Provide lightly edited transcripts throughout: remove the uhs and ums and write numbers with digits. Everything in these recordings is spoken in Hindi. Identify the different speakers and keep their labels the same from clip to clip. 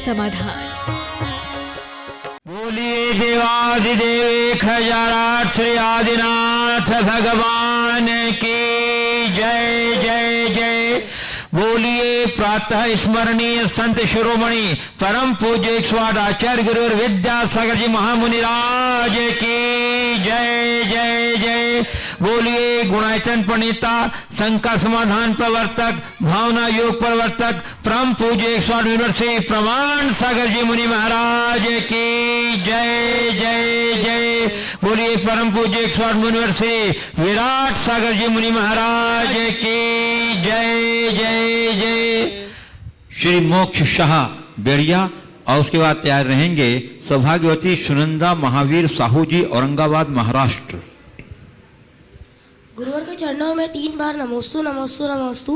Speaker 1: समाधान।
Speaker 2: बोलिए देवादिदेव खजाराट श्री आदिनाथ भगवान की जय जय जय। बोलिए प्रातः स्मरणीय संत शिरोमणि परम पूज्य 108 आचार्य गुरु विद्यासागर जी महामुनिराज की जय जय जय। बोलिए गुणायतन प्रणेता शंका समाधान प्रवर्तक भावना योग प्रवर्तक परम पूज्य 108 यूनिवर्सिटी प्रमाण सागर जी मुनि महाराज की जय जय जय। बोलिए परम पूज्य 108 यूनिवर्सिटी विराट सागर जी मुनि महाराज की जय जय जय। श्री मोक्ष शाह बेड़िया और उसके बाद तैयार रहेंगे सौभाग्यवती सुनंदा महावीर साहू जी औरंगाबाद महाराष्ट्र।
Speaker 3: गुरुवर के चरणों में 3 बार नमोस्तु नमोस्तु नमोस्तु।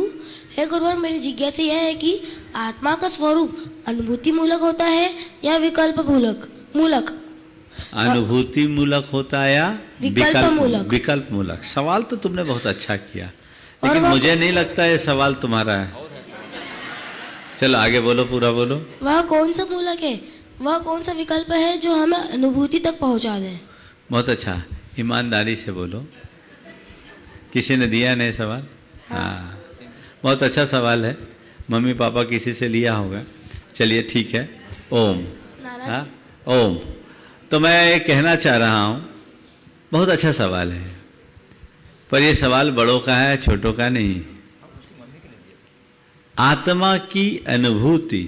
Speaker 3: हे गुरुवर, मेरी जिज्ञासा यह है कि आत्मा का स्वरूप अनुभूति मूलक होता है या विकल्प मूलक?
Speaker 4: अनुभूति मूलक होता है या
Speaker 3: विकल्प
Speaker 4: मूलक? सवाल तो तुमने बहुत अच्छा किया, लेकिन मुझे नहीं लगता ये सवाल तुम्हारा है। चलो आगे बोलो, पूरा बोलो।
Speaker 3: वह कौन सा मूलक है, वह कौन सा विकल्प है जो हमें अनुभूति तक पहुंचा दे? बहुत
Speaker 4: अच्छा, ईमानदारी से बोलो। किसी ने दिया नहीं सवाल? हाँ, बहुत अच्छा सवाल है। मम्मी पापा किसी से लिया होगा। चलिए ठीक है। ओम। हाँ, ओम। तो मैं ये कहना चाह रहा हूँ, बहुत अच्छा सवाल है, पर ये सवाल बड़ों का है, छोटों का नहीं। आत्मा की अनुभूति,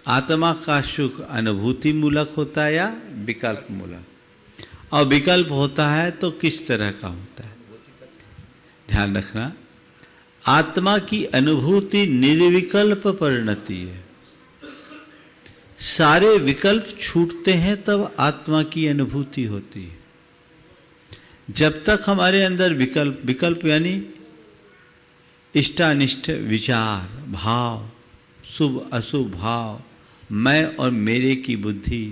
Speaker 4: आत्मा का सुख अनुभूति मूलक होता है या विकल्प मूलक? और विकल्प होता है तो किस तरह का होता है? ध्यान रखना, आत्मा की अनुभूति निर्विकल्प परिणति है। सारे विकल्प छूटते हैं तब आत्मा की अनुभूति होती है। जब तक हमारे अंदर विकल्प यानी इष्टानिष्ट विचार, भाव, शुभ अशुभ भाव, मैं और मेरे की बुद्धि,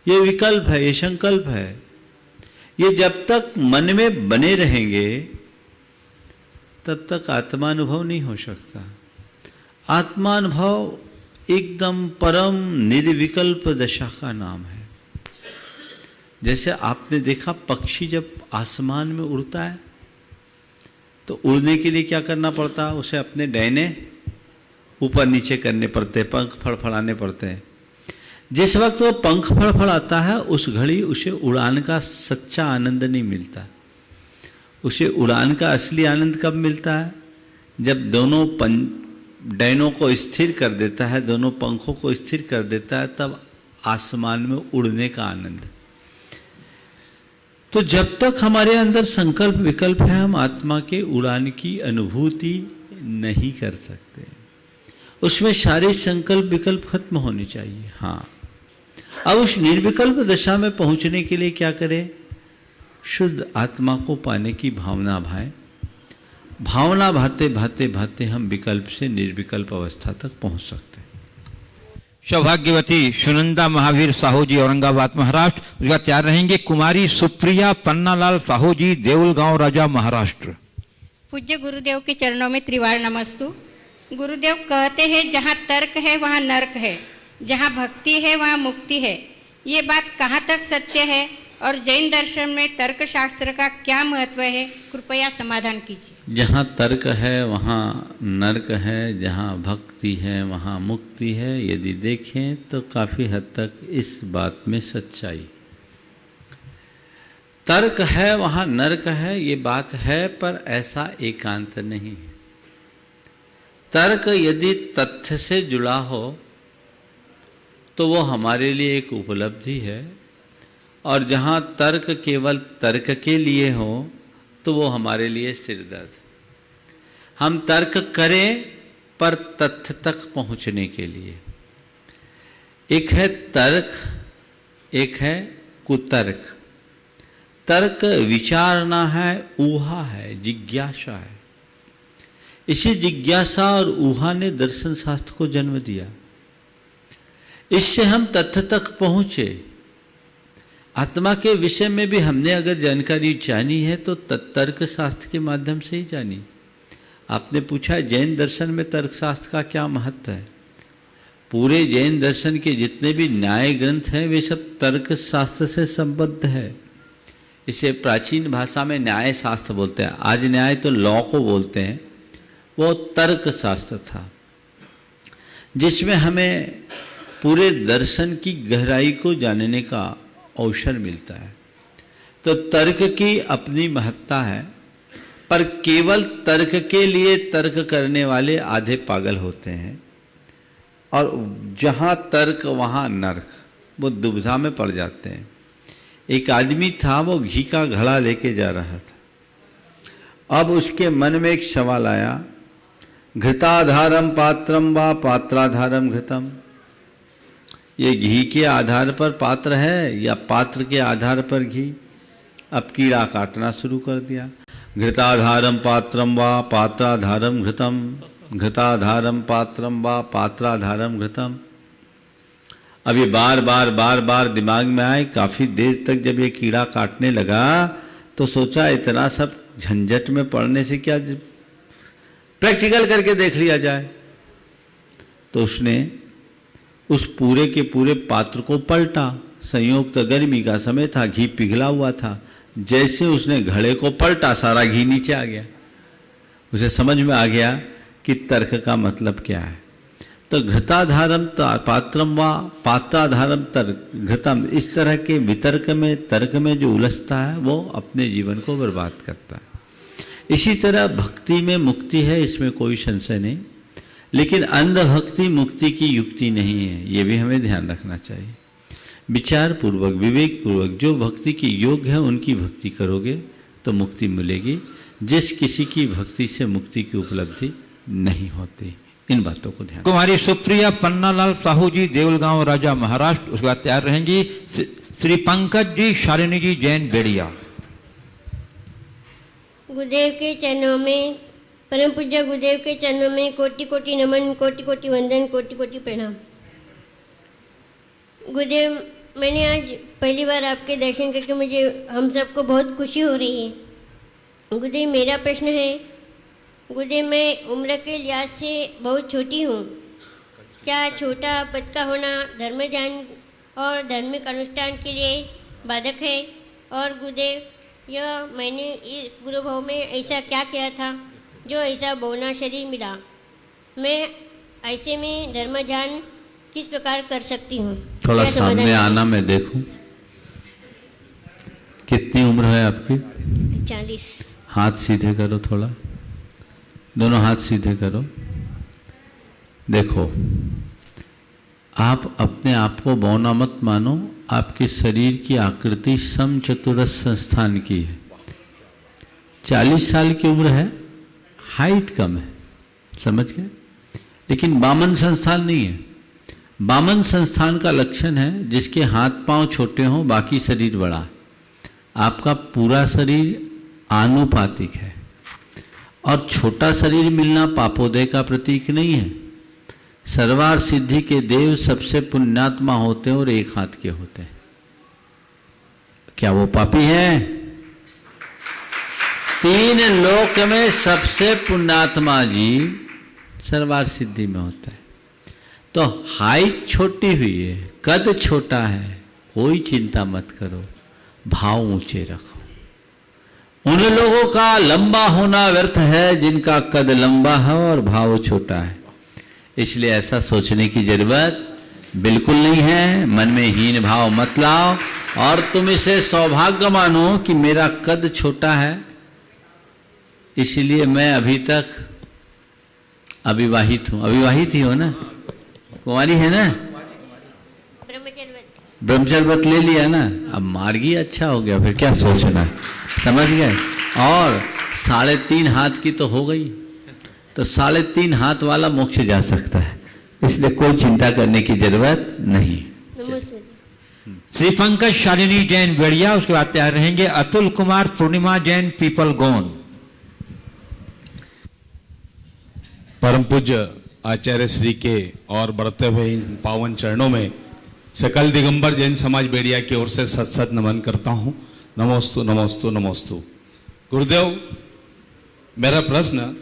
Speaker 4: ये विकल्प है, ये संकल्प है, ये जब तक मन में बने रहेंगे तब तक आत्मानुभव नहीं हो सकता। आत्मानुभव एकदम परम निर्विकल्प दशा का नाम है। जैसे आपने देखा पक्षी जब आसमान में उड़ता है तो उड़ने के लिए क्या करना पड़ता है? उसे अपने डैने ऊपर नीचे करने पड़ते हैं, पंख फड़फड़ाने पड़ते हैं। जिस वक्त वो पंख फड़फड़ाता है उस घड़ी उसे उड़ान का सच्चा आनंद नहीं मिलता। उसे उड़ान का असली आनंद कब मिलता है? जब दोनों डैनों को स्थिर कर देता है, दोनों पंखों को स्थिर कर देता है, तब आसमान में उड़ने का आनंद। तो जब तक हमारे अंदर संकल्प विकल्प है, हम आत्मा के उड़ान की अनुभूति नहीं कर सकते। उसमें सारे संकल्प विकल्प खत्म होने चाहिए। हाँ, अब उस निर्विकल्प दशा में पहुंचने के लिए क्या करें? शुद्ध आत्मा को पाने की भावना भाए। भावना भाते भाते भाते हम विकल्प से निर्विकल्प अवस्था तक पहुंच सकते हैं।
Speaker 2: सौभाग्यवती सुनंदा महावीर साहू जी औरंगाबाद महाराष्ट्र। उसके बाद तैयार रहेंगे कुमारी सुप्रिया पन्नालाल साहू जी देउलगांव राजा महाराष्ट्र।
Speaker 5: पूज्य गुरुदेव के चरणों में त्रिवार नमस्तु। गुरुदेव कहते हैं जहाँ तर्क है वहाँ नर्क है, जहाँ भक्ति है वहाँ मुक्ति है। ये बात कहाँ तक सत्य है और जैन दर्शन में तर्क शास्त्र का क्या महत्व है? कृपया समाधान कीजिए।
Speaker 4: जहाँ तर्क है वहाँ नर्क है, जहाँ भक्ति है वहाँ मुक्ति है। यदि देखें तो काफ़ी हद तक इस बात में सच्चाई। तर्क है वहाँ नर्क है, ये बात है, पर ऐसा एकांत नहीं। तर्क यदि तथ्य से जुड़ा हो तो वो हमारे लिए एक उपलब्धि है, और जहाँ तर्क केवल तर्क के लिए हो तो वो हमारे लिए सिरदर्द। हम तर्क करें पर तथ्य तक पहुँचने के लिए। एक है तर्क, एक है कुतर्क। तर्क विचारना है, ऊहा है, जिज्ञासा है। इसी जिज्ञासा और ऊहा ने दर्शन शास्त्र को जन्म दिया। इससे हम तथ्य तक पहुँचे। आत्मा के विषय में भी हमने अगर जानकारी जानी है तो तर्क शास्त्र के माध्यम से ही जानी। आपने पूछा जैन दर्शन में तर्क शास्त्र का क्या महत्व है? पूरे जैन दर्शन के जितने भी न्याय ग्रंथ हैं वे सब तर्क शास्त्र से संबद्ध है। इसे प्राचीन भाषा में न्याय शास्त्र बोलते हैं, आज न्याय तो लॉ को बोलते हैं। वो तर्क शास्त्र था जिसमें हमें पूरे दर्शन की गहराई को जानने का अवसर मिलता है। तो तर्क की अपनी महत्ता है, पर केवल तर्क के लिए तर्क करने वाले आधे पागल होते हैं, और जहाँ तर्क वहाँ नर्क, वो दुविधा में पड़ जाते हैं। एक आदमी था, वो घी का घड़ा लेके जा रहा था। अब उसके मन में एक सवाल आया, घृताधारम पात्रम व पात्राधारम घृतम, ये घी के आधार पर पात्र है या पात्र के आधार पर घी? अब कीड़ा काटना शुरू कर दिया। घृताधारम पात्रम व पात्राधारम घृतम, घृताधारम पात्रम व पात्राधारम घृतम। अब ये बार बार दिमाग में आए। काफ़ी देर तक जब ये कीड़ा काटने लगा तो सोचा इतना सब झंझट में पड़ने से क्या प्रैक्टिकल करके देख लिया जाए। तो उसने उस पूरे के पूरे पात्र को पलटा। संयोग तो गर्मी का समय था, घी पिघला हुआ था। जैसे उसने घड़े को पलटा, सारा घी नीचे आ गया। उसे समझ में आ गया कि तर्क का मतलब क्या है। तो घृताधारम पात्रम व पात्राधारम तर्क घृतम, इस तरह के वितर्क में, तर्क में जो उलझता है वो अपने जीवन को बर्बाद करता है। इसी तरह भक्ति में मुक्ति है, इसमें कोई संशय नहीं, लेकिन अंध भक्ति मुक्ति की युक्ति नहीं है, ये भी हमें ध्यान रखना चाहिए। विचार पूर्वक, विवेक पूर्वक जो भक्ति की योग्य है उनकी भक्ति करोगे तो मुक्ति मिलेगी। जिस किसी की भक्ति से मुक्ति की उपलब्धि नहीं होती, इन बातों को ध्यान।
Speaker 2: कुमारी सुप्रिया पन्नालाल साहू जी, देवलगांव, राजा, महाराष्ट्र। उसके बाद तैयार रहेंगी श्री पंकज जी, शालिनी जी, जैन बेड़िया।
Speaker 1: गुरुदेव के चरणों में, परम पूज्य गुरुदेव के चरणों में कोटि कोटि नमन, कोटि कोटि वंदन, कोटि कोटि प्रणाम। गुरुदेव, मैंने आज पहली बार आपके दर्शन करके मुझे, हम सबको बहुत खुशी हो रही है। गुरुदेव, मेरा प्रश्न है, गुरुदेव मैं उम्र के लिहाज से बहुत छोटी हूँ, क्या छोटा पद का होना धर्म ज्ञान और धार्मिक अनुष्ठान के लिए बाधक है? और गुरुदेव, यह मैंने इस गुरु भाव में ऐसा क्या किया था जो ऐसा बहुना शरीर मिला? मैं ऐसे में धर्म ज्ञान किस प्रकार कर सकती हूँ?
Speaker 4: थोड़ा सामने आना, मैं देखूं। कितनी उम्र है आपकी?
Speaker 1: 40।
Speaker 4: हाथ सीधे करो, थोड़ा दोनों हाथ सीधे करो। देखो, आप अपने आप को बौना मत मानो। आपके शरीर की आकृति समचतुरस संस्थान की है। 40 साल की उम्र है, हाइट कम है, समझ गए? लेकिन वामन संस्थान नहीं है। वामन संस्थान का लक्षण है जिसके हाथ पांव छोटे हों, बाकी शरीर बड़ा। आपका पूरा शरीर आनुपातिक है, और छोटा शरीर मिलना पापोदय का प्रतीक नहीं है। सर्वार सिद्धि के देव सबसे पुण्यात्मा होते हैं और एक हाथ के होते हैं। क्या वो पापी है? 3 लोक में सबसे पुण्यात्मा जीव सर्वार सिद्धि में होता है। तो हाइट छोटी हुई है, कद छोटा है, कोई चिंता मत करो, भाव ऊंचे रखो। उन लोगों का लंबा होना व्यर्थ है जिनका कद लंबा है और भाव छोटा है। इसलिए ऐसा सोचने की जरूरत बिल्कुल नहीं है। मन में हीन भाव मत लाओ, और तुम इसे सौभाग्य मानो कि मेरा कद छोटा है, इसलिए मैं अभी तक अविवाहित हूं। अविवाहित ही हो ना? कुंवारी है ना? ब्रह्मचर्य ले लिया ना? अब मार्गी अच्छा हो गया, फिर क्या सोचना, समझ गए? और 3.5 हाथ की तो हो गई, तो 3.5 हाथ वाला मोक्ष जा सकता है, इसलिए कोई चिंता करने की जरूरत नहीं।
Speaker 2: श्री पंकज, शालिनी जैन बेड़िया। उसके बाद तैयार रहेंगे अतुल कुमार, पूर्णिमा जैन, पीपल गोन।
Speaker 6: परम पूज्य आचार्य श्री के और बढ़ते हुए इन पावन चरणों में सकल दिगंबर जैन समाज बेड़िया की ओर से सत सत नमन करता हूँ। नमोस्तु नमोस्तु नमोस्तु। गुरुदेव, मेरा प्रश्न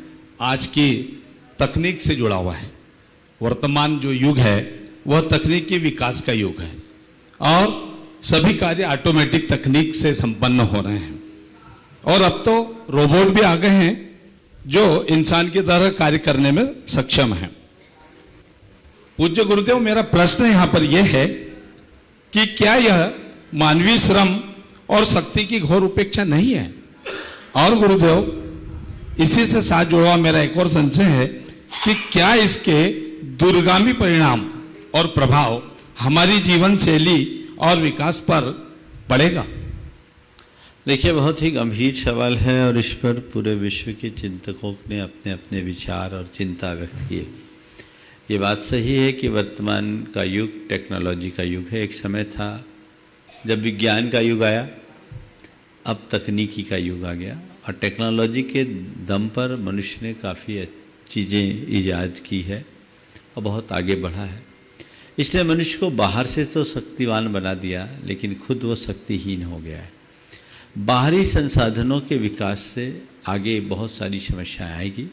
Speaker 6: आज की तकनीक से जुड़ा हुआ है। वर्तमान जो युग है वह तकनीकी विकास का युग है और सभी कार्य ऑटोमेटिक तकनीक से संपन्न हो रहे हैं और अब तो रोबोट भी आ गए हैं जो इंसान की तरह कार्य करने में सक्षम हैं। पूज्य गुरुदेव, मेरा प्रश्न यहां पर यह है कि क्या यह मानवीय श्रम और शक्ति की घोर उपेक्षा नहीं है? और गुरुदेव, इसी से साथ जुड़ा हुआ मेरा एक और संशय है कि क्या इसके दूरगामी परिणाम और प्रभाव हमारी जीवन शैली और विकास पर पड़ेगा?
Speaker 4: देखिए, बहुत ही गंभीर सवाल है और इस पर पूरे विश्व के चिंतकों ने अपने अपने विचार और चिंता व्यक्त किए। ये बात सही है कि वर्तमान का युग टेक्नोलॉजी का युग है। एक समय था जब विज्ञान का युग आया, अब तकनीकी का युग आ गया और टेक्नोलॉजी के दम पर मनुष्य ने काफ़ी चीज़ें ईजाद की है और बहुत आगे बढ़ा है। इसने मनुष्य को बाहर से तो शक्तिवान बना दिया, लेकिन खुद वो शक्तिहीन हो गया है। बाहरी संसाधनों के विकास से आगे बहुत सारी समस्याएं आएगी।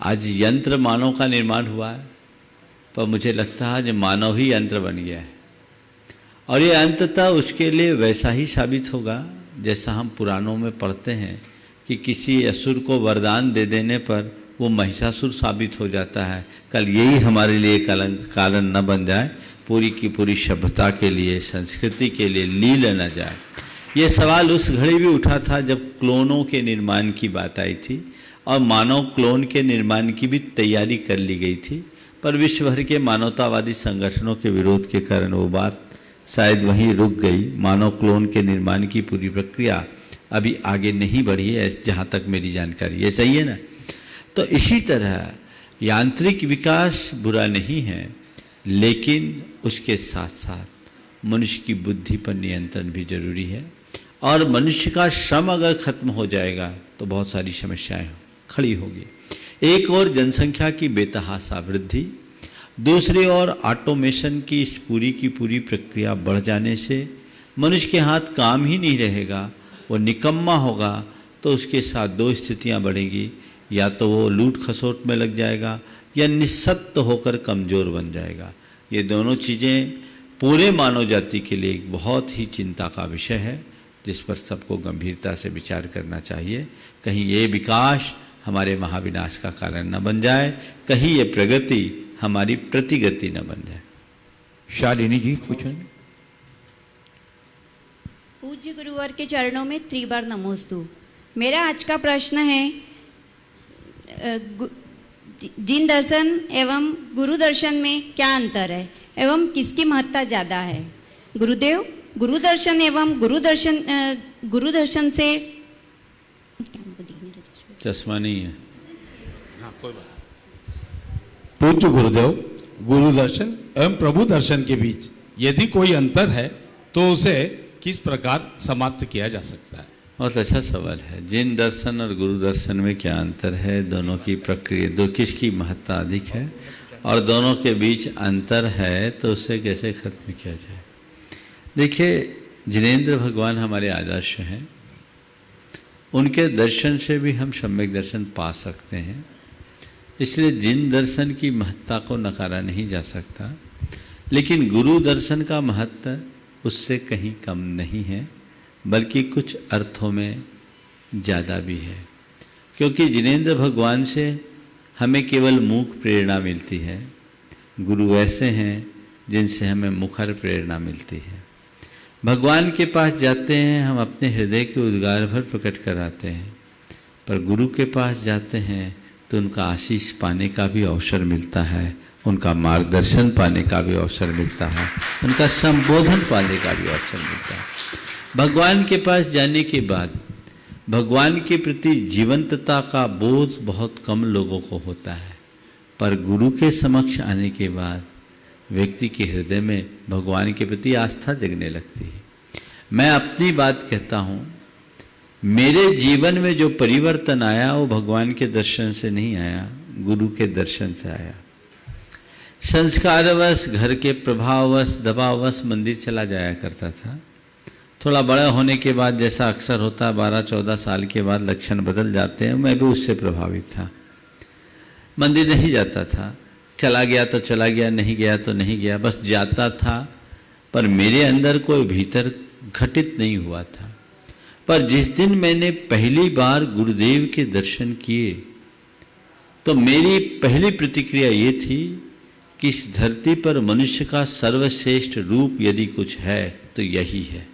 Speaker 4: आज यंत्र मानव का निर्माण हुआ है, पर मुझे लगता है जो मानव ही यंत्र बन गया है और ये अंततः उसके लिए वैसा ही साबित होगा जैसा हम पुराणों में पढ़ते हैं कि किसी असुर को वरदान दे देने पर वो महिषासुर साबित हो जाता है। कल यही हमारे लिए कलंक कारण न बन जाए, पूरी की पूरी सभ्यता के लिए, संस्कृति के लिए लील न जाए। ये सवाल उस घड़ी भी उठा था जब क्लोनों के निर्माण की बात आई थी और मानव क्लोन के निर्माण की भी तैयारी कर ली गई थी, पर विश्व भर के मानवतावादी संगठनों के विरोध के कारण वो बात शायद वहीं रुक गई। मानव क्लोन के निर्माण की पूरी प्रक्रिया अभी आगे नहीं बढ़ी है, जहाँ तक मेरी जानकारी है। सही है ना? तो इसी तरह यांत्रिक विकास बुरा नहीं है, लेकिन उसके साथ साथ मनुष्य की बुद्धि पर नियंत्रण भी जरूरी है और मनुष्य का श्रम अगर खत्म हो जाएगा तो बहुत सारी समस्याएं खड़ी होगी। एक और जनसंख्या की बेतहाशा वृद्धि, दूसरी ओर ऑटोमेशन की इस पूरी की पूरी प्रक्रिया बढ़ जाने से मनुष्य के हाथ काम ही नहीं रहेगा, वो निकम्मा होगा। तो उसके साथ दो स्थितियां बढ़ेंगी, या तो वो लूट खसोट में लग जाएगा या निस्सत्व होकर कमज़ोर बन जाएगा। ये दोनों चीज़ें पूरे मानव जाति के लिए एक बहुत ही चिंता का विषय है, जिस पर सबको गंभीरता से विचार करना चाहिए। कहीं ये विकास हमारे महाविनाश का कारण न बन जाए, कहीं ये प्रगति हमारी प्रतिगति न बन जाए।
Speaker 2: शालिनी जी पूछेंगे।
Speaker 7: पूज्य गुरुवर के चरणों में त्रिबार नमोस्तु। मेरा आज का प्रश्न है, जिन दर्शन एवं गुरु दर्शन में क्या अंतर है एवं किसकी महत्ता ज़्यादा है? गुरुदेव, गुरु दर्शन एवं गुरु दर्शन से
Speaker 4: चश्मा नहीं है।
Speaker 6: हाँ, कोई बात। पूज्य गुरुदेव, गुरु दर्शन एवं प्रभु दर्शन के बीच यदि कोई अंतर है तो उसे किस प्रकार समाप्त किया जा सकता है?
Speaker 4: बहुत अच्छा सवाल है। जिन दर्शन और गुरु दर्शन में क्या अंतर है, दोनों की प्रक्रिया, किसकी महत्ता अधिक है और दोनों के बीच अंतर है तो उसे कैसे खत्म किया जाए? देखिए, जिनेंद्र भगवान हमारे आदर्श हैं, उनके दर्शन से भी हम सम्यक दर्शन पा सकते हैं। इसलिए जिन दर्शन की महत्ता को नकारा नहीं जा सकता, लेकिन गुरु दर्शन का महत्व उससे कहीं कम नहीं है, बल्कि कुछ अर्थों में ज़्यादा भी है। क्योंकि जिनेंद्र भगवान से हमें केवल मूक प्रेरणा मिलती है, गुरु ऐसे हैं जिनसे हमें मुखर प्रेरणा मिलती है। भगवान के पास जाते हैं, हम अपने हृदय के उद्गार भर प्रकट कराते हैं, पर गुरु के पास जाते हैं तो उनका आशीष पाने का भी अवसर मिलता है, उनका मार्गदर्शन पाने का भी अवसर मिलता है, उनका संबोधन पाने का भी अवसर मिलता है। भगवान के पास जाने के बाद भगवान के प्रति जीवंतता का बोझ बहुत कम लोगों को होता है, पर गुरु के समक्ष आने के बाद व्यक्ति के हृदय में भगवान के प्रति आस्था जगने लगती है। मैं अपनी बात कहता हूँ, मेरे जीवन में जो परिवर्तन आया वो भगवान के दर्शन से नहीं आया, गुरु के दर्शन से आया। संस्कारवश, घर के प्रभाववश, दबाववश मंदिर चला जाया करता था। थोड़ा बड़ा होने के बाद, जैसा अक्सर होता है, 12-14 साल के बाद लक्षण बदल जाते हैं। मैं भी उससे प्रभावित था, मंदिर नहीं जाता था। चला गया तो चला गया, नहीं गया तो नहीं गया, बस जाता था, पर मेरे अंदर कोई भीतर घटित नहीं हुआ था। पर जिस दिन मैंने पहली बार गुरुदेव के दर्शन किए तो मेरी पहली प्रतिक्रिया ये थी कि इस धरती पर मनुष्य का सर्वश्रेष्ठ रूप यदि कुछ है तो यही है।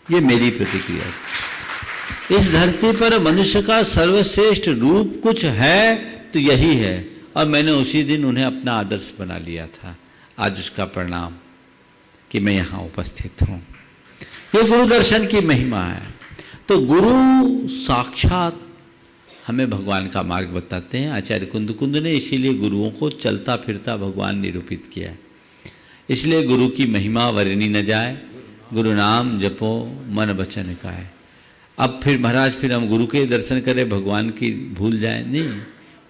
Speaker 4: ये मेरी प्रतिक्रिया है। इस धरती पर मनुष्य का सर्वश्रेष्ठ रूप कुछ है तो यही है, और मैंने उसी दिन उन्हें अपना आदर्श बना लिया था। आज उसका परिणाम कि मैं यहाँ उपस्थित हूँ। ये गुरु दर्शन की महिमा है। तो गुरु साक्षात हमें भगवान का मार्ग बताते हैं। आचार्य कुंद ने इसीलिए गुरुओं को चलता फिरता भगवान निरूपित किया है। इसलिए गुरु की महिमा वर्णी न जाए, गुरु नाम जपो मन वचन काए। अब फिर महाराज फिर हम गुरु के दर्शन करें, भगवान की भूल जाए? नहीं,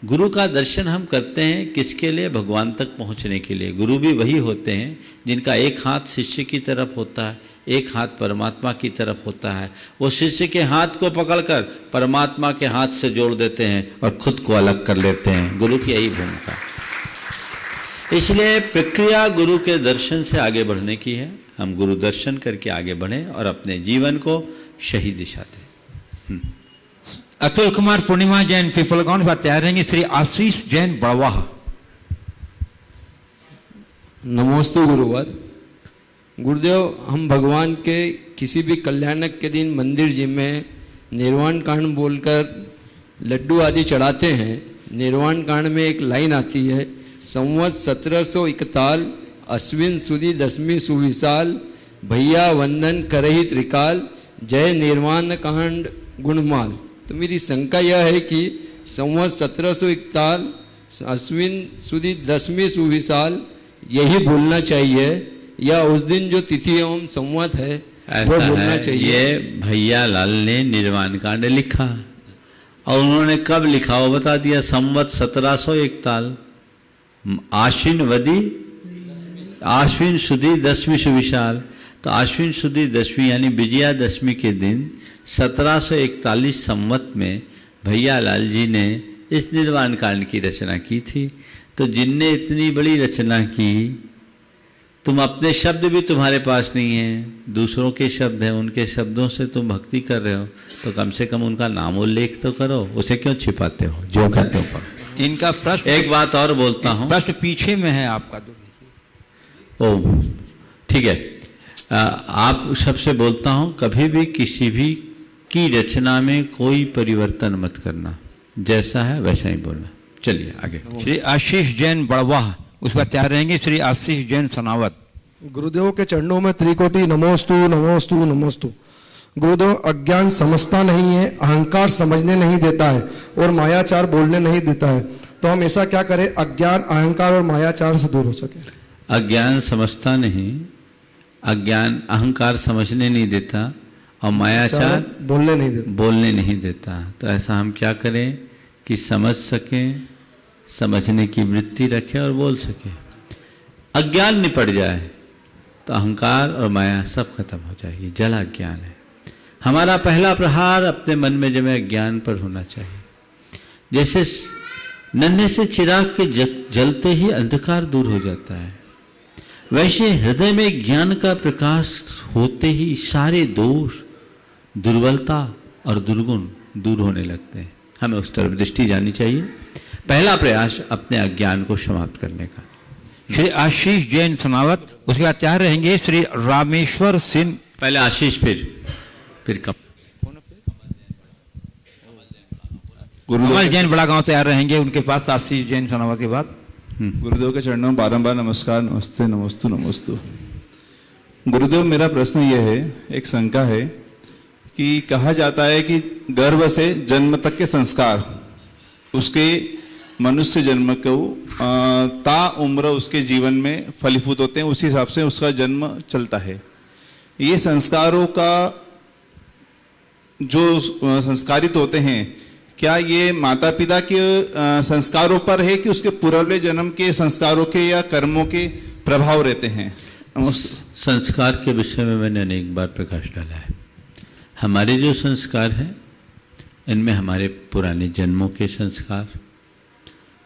Speaker 4: गुरु का दर्शन हम करते हैं किसके लिए? भगवान तक पहुंचने के लिए। गुरु भी वही होते हैं जिनका एक हाथ शिष्य की तरफ होता है, एक हाथ परमात्मा की तरफ होता है। वो शिष्य के हाथ को पकड़कर परमात्मा के हाथ से जोड़ देते हैं और खुद को अलग कर लेते हैं। गुरु की यही भूमिका। इसलिए प्रक्रिया गुरु के दर्शन से आगे बढ़ने की है। हम गुरु दर्शन करके आगे बढ़ें और अपने जीवन को सही दिशा दें।
Speaker 2: अतुल कुमार पूर्णिमा जैन पीपलगांव से तैयार रहेंगे श्री आशीष जैन बड़वाह।
Speaker 8: नमोस्तु गुरुवर। गुरुदेव, हम भगवान के किसी भी कल्याणक के दिन मंदिर जी में निर्वाण कांड बोलकर लड्डू आदि चढ़ाते हैं। निर्वाण कांड में एक लाइन आती है, संवत 1741 अश्विन सुदी 10वीं सुविशाल, भैया वंदन करही त्रिकाल, जय निर्वाण कांड गुणमाल। तो मेरी शंका यह है कि संवत 1741 अश्विन सुदी 10वीं सुविशाल यही बोलना चाहिए या उस दिन जो तिथि एवं संवत है वो बोलना चाहिए?
Speaker 4: ये भैया लाल ने निर्वाण कांड लिखा और उन्होंने कब लिखा वो बता दिया। संवत 1741 आश्विन सुदी 10वीं सुविशाल। तो आश्विन सुदी 10वीं यानी विजयादशमी के दिन 1741 संवत में भैया लाल जी ने इस निर्वाण कांड की रचना की थी। तो जिनने इतनी बड़ी रचना की, तुम अपने शब्द भी तुम्हारे पास नहीं हैं, दूसरों के शब्द हैं, उनके शब्दों से तुम भक्ति कर रहे हो, तो कम से कम उनका नाम उल्लेख तो करो। उसे क्यों छिपाते हो? जो कहते हो।
Speaker 2: इनका प्रश्न,
Speaker 4: एक बात और बोलता हूँ,
Speaker 2: प्रश्न पीछे में है आपका, तो देखिए।
Speaker 4: ओ ठीक है, आप सबसे बोलता हूँ, कभी भी किसी भी की रचना में कोई परिवर्तन मत करना, जैसा है वैसा ही बोलना। चलिए आगे।
Speaker 2: श्री आशीष जैन बड़वाह, उस पर तैयार रहेंगे श्री आशीष जैन सनावत।
Speaker 9: गुरुदेव के चरणों में त्रिकोटि नमोस्तु नमोस्तु नमोस्तु। गुरुदेव, अज्ञान समझता नहीं है, अहंकार समझने नहीं देता है और मायाचार बोलने नहीं देता है, तो हम ऐसा क्या करें अज्ञान, अहंकार और मायाचार से दूर हो सके?
Speaker 4: अज्ञान समझता नहीं, अज्ञान अहंकार समझने नहीं देता और मायाचार बोलने नहीं देता। तो ऐसा हम क्या करें कि समझ सकें, समझने की वृत्ति रखें और बोल सकें। अज्ञान निपट जाए तो अहंकार और माया सब खत्म हो जाएगी। जल अज्ञान है। हमारा पहला प्रहार अपने मन में जमे अज्ञान पर होना चाहिए। जैसे नन्हे से चिराग के जलते ही अंधकार दूर हो जाता है, वैसे हृदय में ज्ञान का प्रकाश होते ही सारे दोष, दुर्बलता और दुर्गुण दूर होने लगते हैं। हमें उस तरफ दृष्टि जानी चाहिए। पहला प्रयास अपने अज्ञान को समाप्त करने का।
Speaker 2: श्री आशीष जैन समावत, उसके बाद तैयार रहेंगे श्री रामेश्वर सिंह।
Speaker 4: पहले आशीष, फिर कब
Speaker 2: कमल जैन बड़ा गांव तैयार रहेंगे, उनके पास आशीष जैन समावत के बाद।
Speaker 10: गुरुदेव के चरणों में बारंबार नमस्कार, नमस्ते, नमोस्तु नमोस्तु। गुरुदेव, मेरा प्रश्न यह है, एक शंका है कि कहा जाता है कि गर्भ से जन्म तक के संस्कार उसके मनुष्य जन्म को ता उम्र उसके जीवन में फलीभूत होते हैं, उसी हिसाब से उसका जन्म चलता है। ये संस्कारों का जो संस्कारित होते हैं, क्या ये माता पिता के संस्कारों पर है कि उसके पूर्वले जन्म के संस्कारों के या कर्मों के प्रभाव रहते हैं?
Speaker 4: संस्कार के विषय में मैंने अनेक बार प्रकाश डाला है। हमारे जो संस्कार हैं, इनमें हमारे पुराने जन्मों के संस्कार,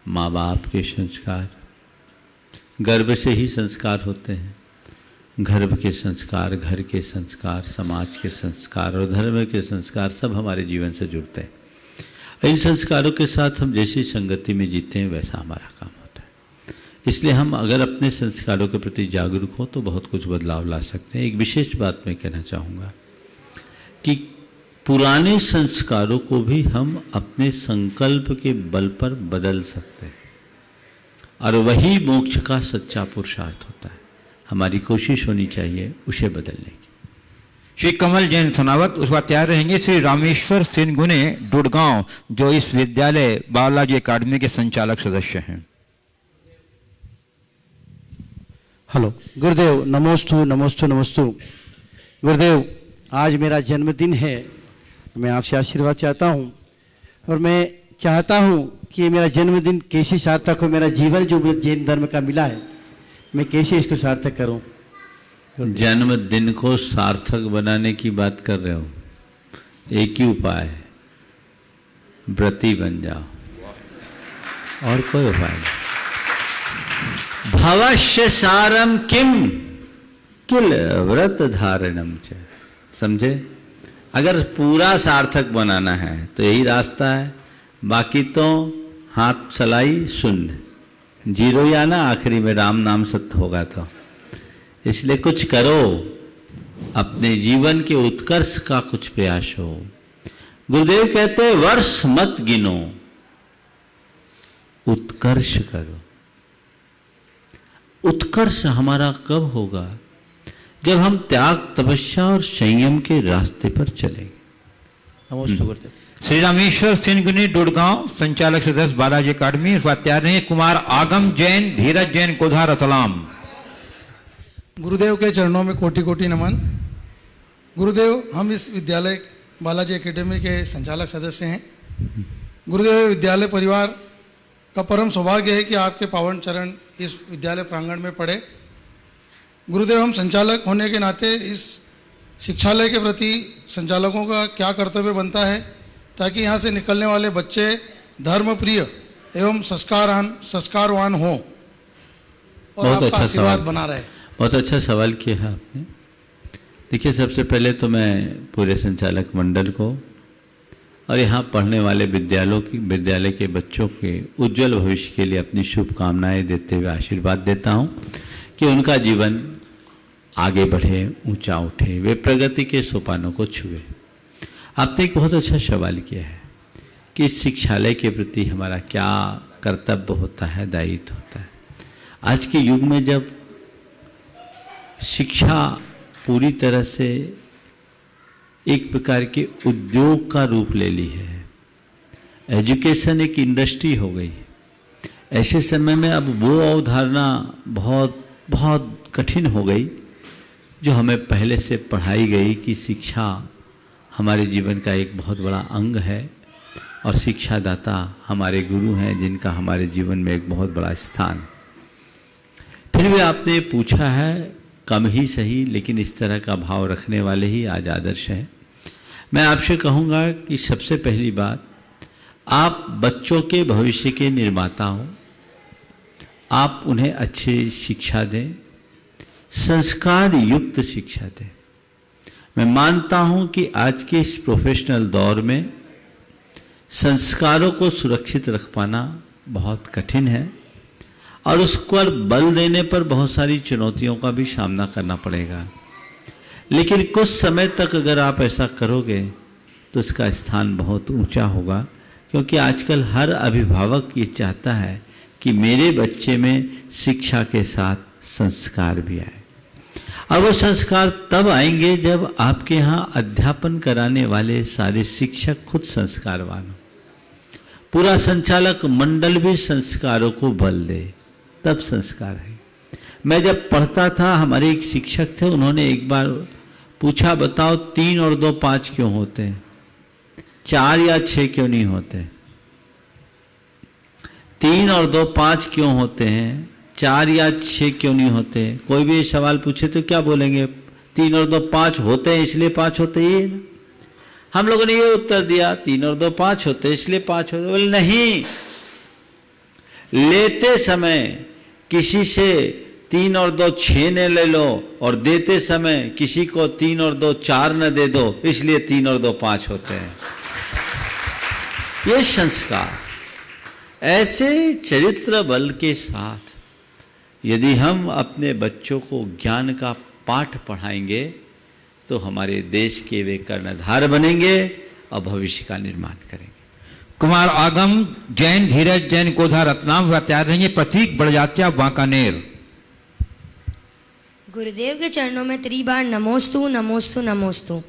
Speaker 4: माँ बाप के संस्कार, गर्भ से ही संस्कार होते हैं। गर्भ के संस्कार, घर के संस्कार, समाज के संस्कार और धर्म के संस्कार सब हमारे जीवन से जुड़ते हैं। इन संस्कारों के साथ हम जैसी संगति में जीते हैं वैसा हमारा काम होता है। इसलिए हम अगर अपने संस्कारों के प्रति जागरूक हो तो बहुत कुछ बदलाव ला सकते हैं। एक विशेष बात मैं कहना चाहूँगा कि पुराने संस्कारों को भी हम अपने संकल्प के बल पर बदल सकते हैं और वही मोक्ष का सच्चा पुरुषार्थ होता है। हमारी कोशिश होनी चाहिए उसे बदलने की।
Speaker 2: श्री कमल जैन सोनावत, उस बात तैयार रहेंगे श्री रामेश्वर सिंह गुने डुडगांव, जो इस विद्यालय बालाजी अकादमी के संचालक सदस्य हैं।
Speaker 11: हेलो गुरुदेव, नमोस्तु नमोस्तु नमोस्तु। गुरुदेव, आज मेरा जन्मदिन है, मैं आपसे आशीर्वाद चाहता हूँ और मैं चाहता हूँ कि मेरा जन्मदिन कैसे सार्थक हो। मेरा जीवन जो जैन धर्म का मिला है, मैं कैसे इसको सार्थक करूँ।
Speaker 4: जन्मदिन को सार्थक बनाने की बात कर रहे हो, एक ही उपाय है, व्रती बन जाओ, और कोई उपाय नहीं। भवस्य सारम किम किल व्रत धारणम च। समझे? अगर पूरा सार्थक बनाना है तो यही रास्ता है, बाकी तो हाथ चलाई शून्य, जीरो या ना आखिरी में राम नाम सत्य होगा। तो इसलिए कुछ करो, अपने जीवन के उत्कर्ष का कुछ प्रयास हो। गुरुदेव कहते हैं वर्ष मत गिनो, उत्कर्ष करो। उत्कर्ष हमारा कब होगा? जब हम त्याग, तपस्या और संयम के रास्ते पर चलेंगे।
Speaker 11: नमस्ते गुरुदेव।
Speaker 2: श्री रामेश्वर सिंह गुनी डुडगांव, संचालक सदस्य बालाजी अकादमी, इस बात तैयार रहेंगे। कुमार आगम जैन, धीरज जैन, कोधार असलाम।
Speaker 12: गुरुदेव के चरणों में कोटि कोटि नमन। गुरुदेव, हम इस विद्यालय बालाजी एकेडमी के संचालक सदस्य हैं। गुरुदेव, विद्यालय परिवार का परम सौभाग्य है कि आपके पावन चरण इस विद्यालय प्रांगण में पड़े। गुरुदेव, हम संचालक होने के नाते इस शिक्षालय के प्रति संचालकों का क्या कर्तव्य बनता है ताकि यहाँ से निकलने वाले बच्चे धर्म प्रिय एवं संस्कारवान हों और आपका आशीर्वाद बना रहे।
Speaker 4: बहुत अच्छा सवाल किया है आपने। देखिए, सबसे पहले तो मैं पूरे संचालक मंडल को और यहाँ पढ़ने वाले विद्यालय के बच्चों के उज्जवल भविष्य के लिए अपनी शुभकामनाएं देते हुए आशीर्वाद देता हूँ कि उनका जीवन आगे बढ़े, ऊंचा उठे, वे प्रगति के सोपानों को छुए। आपने एक बहुत अच्छा सवाल किया है कि इस शिक्षालय के प्रति हमारा क्या कर्तव्य होता है, दायित्व होता है। आज के युग में जब शिक्षा पूरी तरह से एक प्रकार के उद्योग का रूप ले ली है, एजुकेशन एक इंडस्ट्री हो गई, ऐसे समय में अब वो अवधारणा बहुत बहुत कठिन हो गई जो हमें पहले से पढ़ाई गई कि शिक्षा हमारे जीवन का एक बहुत बड़ा अंग है और शिक्षादाता हमारे गुरु हैं जिनका हमारे जीवन में एक बहुत बड़ा स्थान। फिर भी आपने पूछा है, कम ही सही लेकिन इस तरह का भाव रखने वाले ही आज आदर्श हैं। मैं आपसे कहूँगा कि सबसे पहली बात, आप बच्चों के भविष्य के निर्माता हो, आप उन्हें अच्छी शिक्षा दें, संस्कार युक्त शिक्षा दें। मैं मानता हूं कि आज के इस प्रोफेशनल दौर में संस्कारों को सुरक्षित रख पाना बहुत कठिन है और उस पर बल देने पर बहुत सारी चुनौतियों का भी सामना करना पड़ेगा। लेकिन कुछ समय तक अगर आप ऐसा करोगे तो उसका स्थान बहुत ऊंचा होगा, क्योंकि आजकल हर अभिभावक ये चाहता है कि मेरे बच्चे में शिक्षा के साथ संस्कार भी आए। और वो संस्कार तब आएंगे जब आपके यहाँ अध्यापन कराने वाले सारे शिक्षक खुद संस्कारवान हो, पूरा संचालक मंडल भी संस्कारों को बल दे, तब संस्कार है। मैं जब पढ़ता था, हमारे एक शिक्षक थे, उन्होंने एक बार पूछा, बताओ 3 और 2 5 क्यों होते हैं, 4 या 6 क्यों नहीं होते? 3 और 2 5 क्यों होते हैं, 4 या 6 क्यों नहीं होते? कोई भी सवाल पूछे तो क्या बोलेंगे? 3 और 2 5 होते हैं इसलिए 5 होते ही ना। हम लोगों ने ये उत्तर दिया, 3 और 2 5 होते इसलिए 5 होते। बोले नहीं, लेते समय किसी से 3 और 2 6 न ले लो और देते समय किसी को 3 और 2 4 न दे दो, इसलिए 3 और 2 5 होते हैं। ये संस्कार, ऐसे चरित्र बल के साथ यदि हम अपने बच्चों को ज्ञान का पाठ पढ़ाएंगे तो हमारे देश के वे कर्णधार बनेंगे और भविष्य का निर्माण करेंगे।
Speaker 2: कुमार आगम जैन, धीरज जैन, कोधा रत्नाम तैयार रहेंगे। प्रतीक बड़जात्या, बांकानेर।
Speaker 3: गुरुदेव के चरणों में त्रिबार नमोस्तु नमोस्तु नमोस्तु।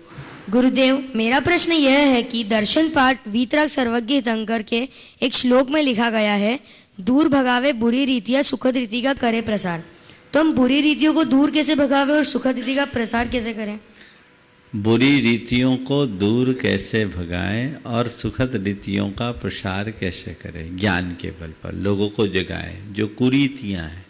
Speaker 3: गुरुदेव, मेरा प्रश्न यह है कि दर्शन पाठ वीतराग सर्वज्ञ हितंकर के एक श्लोक में लिखा गया है, दूर भगावे बुरी रीतियां सुखद रीति का करे प्रसार। तो हम बुरी रीतियों को दूर कैसे भगावे और सुखद रीति का प्रसार कैसे करें?
Speaker 4: बुरी रीतियों को दूर कैसे भगाएं और सुखद रीतियों का प्रसार कैसे करें? ज्ञान के बल पर लोगों को जगाएं। जो कुरीतियां हैं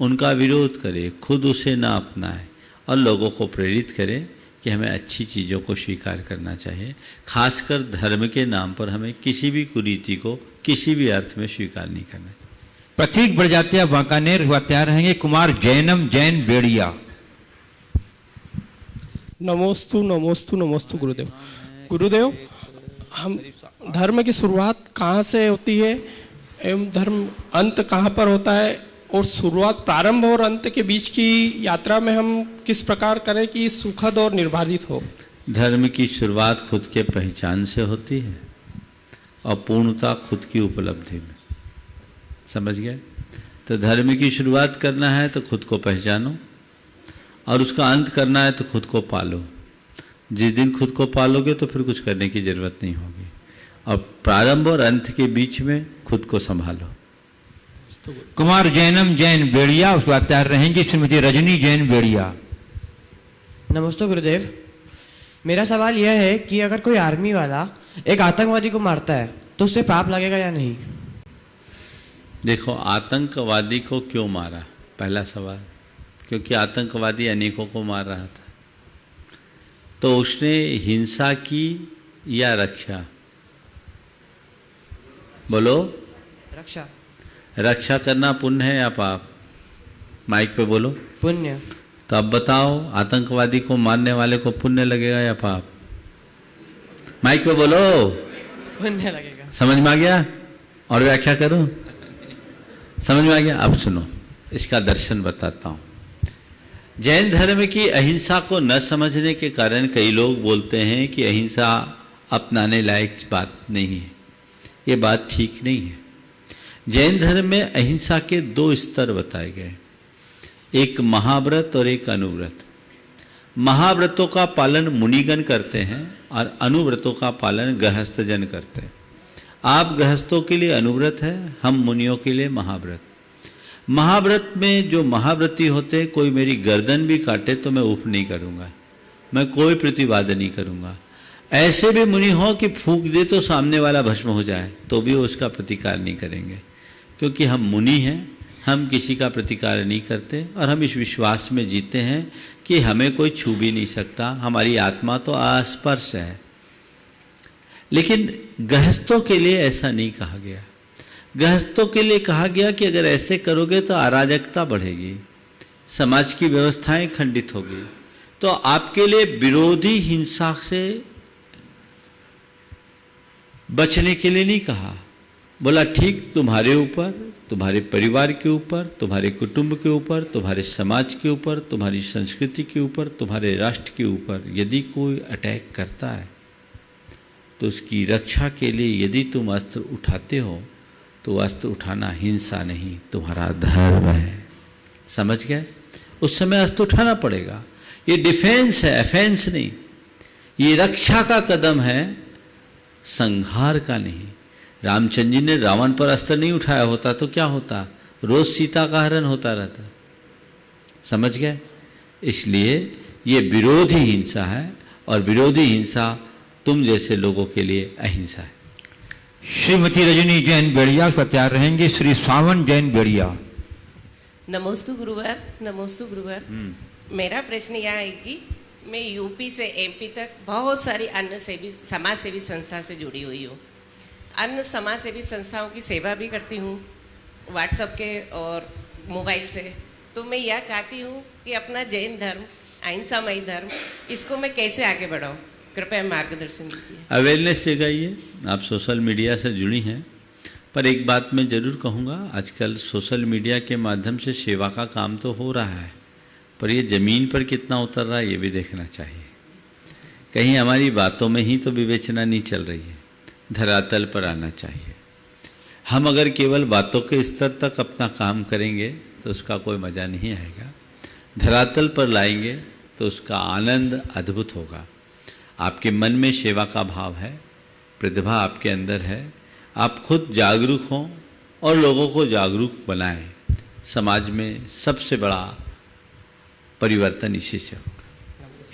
Speaker 4: उनका विरोध करें, खुद उसे ना अपनाएं और लोगों को प्रेरित करें कि हमें अच्छी चीज़ों को स्वीकार करना चाहिए। खासकर धर्म के नाम पर हमें किसी भी कुरीति को किसी भी अर्थ में स्वीकार नहीं करना चाहिए।
Speaker 2: प्रतीक बड़जात्या, बांकानेर तैयार रहेंगे। कुमार जैनम जैन, बेड़िया।
Speaker 13: नमोस्तु नमोस्तु नमोस्तु। गुरुदेव, गुरुदेव, हम धर्म की शुरुआत कहाँ से होती है एवं धर्म अंत कहाँ पर होता है, और शुरुआत प्रारंभ और अंत के बीच की यात्रा में हम किस प्रकार करें कि सुखद और निर्बाधित हो?
Speaker 4: धर्म की शुरुआत खुद के पहचान से होती है और पूर्णता खुद की उपलब्धि में। समझ गए? तो धर्म की शुरुआत करना है तो खुद को पहचानो और उसका अंत करना है तो खुद को पालो। जिस दिन खुद को पालोगे तो फिर कुछ करने की जरूरत नहीं होगी, और प्रारंभ और अंत के बीच में खुद को संभालो।
Speaker 2: कुमार जैनम जैन, बेड़िया तैयार रहेंगी। श्रीमती रजनी जैन, बेड़िया।
Speaker 14: नमस्ते गुरुदेव, मेरा सवाल यह है कि अगर कोई आर्मी वाला एक आतंकवादी को मारता है तो उससे पाप लगेगा या नहीं?
Speaker 4: देखो, आतंकवादी को क्यों मारा? पहला सवाल, क्योंकि आतंकवादी अनेकों को मार रहा था। तो उसने हिंसा की या रक्षा? बोलो।
Speaker 14: रक्षा।
Speaker 4: रक्षा करना पुण्य है या पाप? माइक पे बोलो।
Speaker 14: पुण्य।
Speaker 4: तो अब बताओ, आतंकवादी को मारने वाले को पुण्य लगेगा या पाप? माइक पे बोलो।
Speaker 14: पुण्य लगेगा।
Speaker 4: समझ में आ गया? और व्याख्या करूं? समझ में आ गया? अब सुनो, इसका दर्शन बताता हूं। जैन धर्म की अहिंसा को न समझने के कारण कई लोग बोलते हैं कि अहिंसा अपनाने लायक बात नहीं है। ये बात ठीक नहीं है। जैन धर्म में अहिंसा के 2 स्तर बताए गए, एक महाव्रत और एक अनुव्रत। महाव्रतों का पालन मुनिगण करते हैं और अनुव्रतों का पालन गृहस्थजन करते हैं। आप गृहस्थों के लिए अनुव्रत है, हम मुनियों के लिए महाव्रत। महाव्रत में जो महाव्रती होते, कोई मेरी गर्दन भी काटे तो मैं उफ नहीं करूँगा, मैं कोई प्रतिवाद नहीं करूँगा। ऐसे भी मुनि हो कि फूंक दे तो सामने वाला भस्म हो जाए तो भी उसका प्रतिकार नहीं करेंगे, क्योंकि हम मुनि हैं, हम किसी का प्रतिकार नहीं करते और हम इस विश्वास में जीते हैं कि हमें कोई छू भी नहीं सकता, हमारी आत्मा तो अस्पर्श है। लेकिन गृहस्थों के लिए ऐसा नहीं कहा गया। गृहस्थों के लिए कहा गया कि अगर ऐसे करोगे तो अराजकता बढ़ेगी, समाज की व्यवस्थाएं खंडित होगी। तो आपके लिए विरोधी हिंसा से बचने के लिए नहीं कहा। बोला ठीक, तुम्हारे ऊपर, तुम्हारे परिवार के ऊपर, तुम्हारे कुटुंब के ऊपर, तुम्हारे समाज के ऊपर, तुम्हारी संस्कृति के ऊपर, तुम्हारे राष्ट्र के ऊपर यदि कोई अटैक करता है तो उसकी रक्षा के लिए यदि तुम अस्त्र उठाते हो तो अस्त्र उठाना हिंसा नहीं, तुम्हारा धर्म है। समझ गए? उस समय अस्त्र उठाना पड़ेगा। ये डिफेंस है, अफेंस नहीं। ये रक्षा का कदम है, संहार का नहीं। रामचंद्र जी ने रावण पर अस्त्र नहीं उठाया होता तो क्या होता? रोज सीता का हरण होता रहता। समझ गए? इसलिए ये विरोधी हिंसा है और विरोधी हिंसा तुम जैसे लोगों के लिए अहिंसा है।
Speaker 2: श्रीमती रजनी जैन, बेड़िया तैयार रहेंगे। श्री सावन जैन, बेड़िया।
Speaker 15: नमोस्तु गुरुवर, नमोस्तु गुरुवर। मेरा प्रश्न यह है कि मैं यूपी से एमपी तक बहुत सारी अन्य सेवी समाज सेवी संस्था से जुड़ी हुई हूँ। अन्य समाज सेवी संस्थाओं की सेवा भी करती हूँ, व्हाट्सएप के और मोबाइल से। तो मैं यह चाहती हूँ कि अपना जैन धर्म, अहिंसामयी धर्म, इसको मैं कैसे आगे बढ़ाऊँ, कृपया मार्गदर्शन दीजिए।
Speaker 4: अवेयरनेस जगाइए। आप सोशल मीडिया से जुड़ी हैं, पर एक बात मैं ज़रूर कहूँगा, आजकल सोशल मीडिया के माध्यम से सेवा का काम तो हो रहा है, पर ये ज़मीन पर कितना उतर रहा है ये भी देखना चाहिए। कहीं हमारी बातों में ही तो विवेचना नहीं चल रही है, धरातल पर आना चाहिए। हम अगर केवल बातों के स्तर तक अपना काम करेंगे तो उसका कोई मज़ा नहीं आएगा, धरातल पर लाएंगे तो उसका आनंद अद्भुत होगा। आपके मन में सेवा का भाव है, प्रतिभा आपके अंदर है, आप खुद जागरूक हों और लोगों को जागरूक बनाएं। समाज में सबसे बड़ा परिवर्तन इसी से होगा।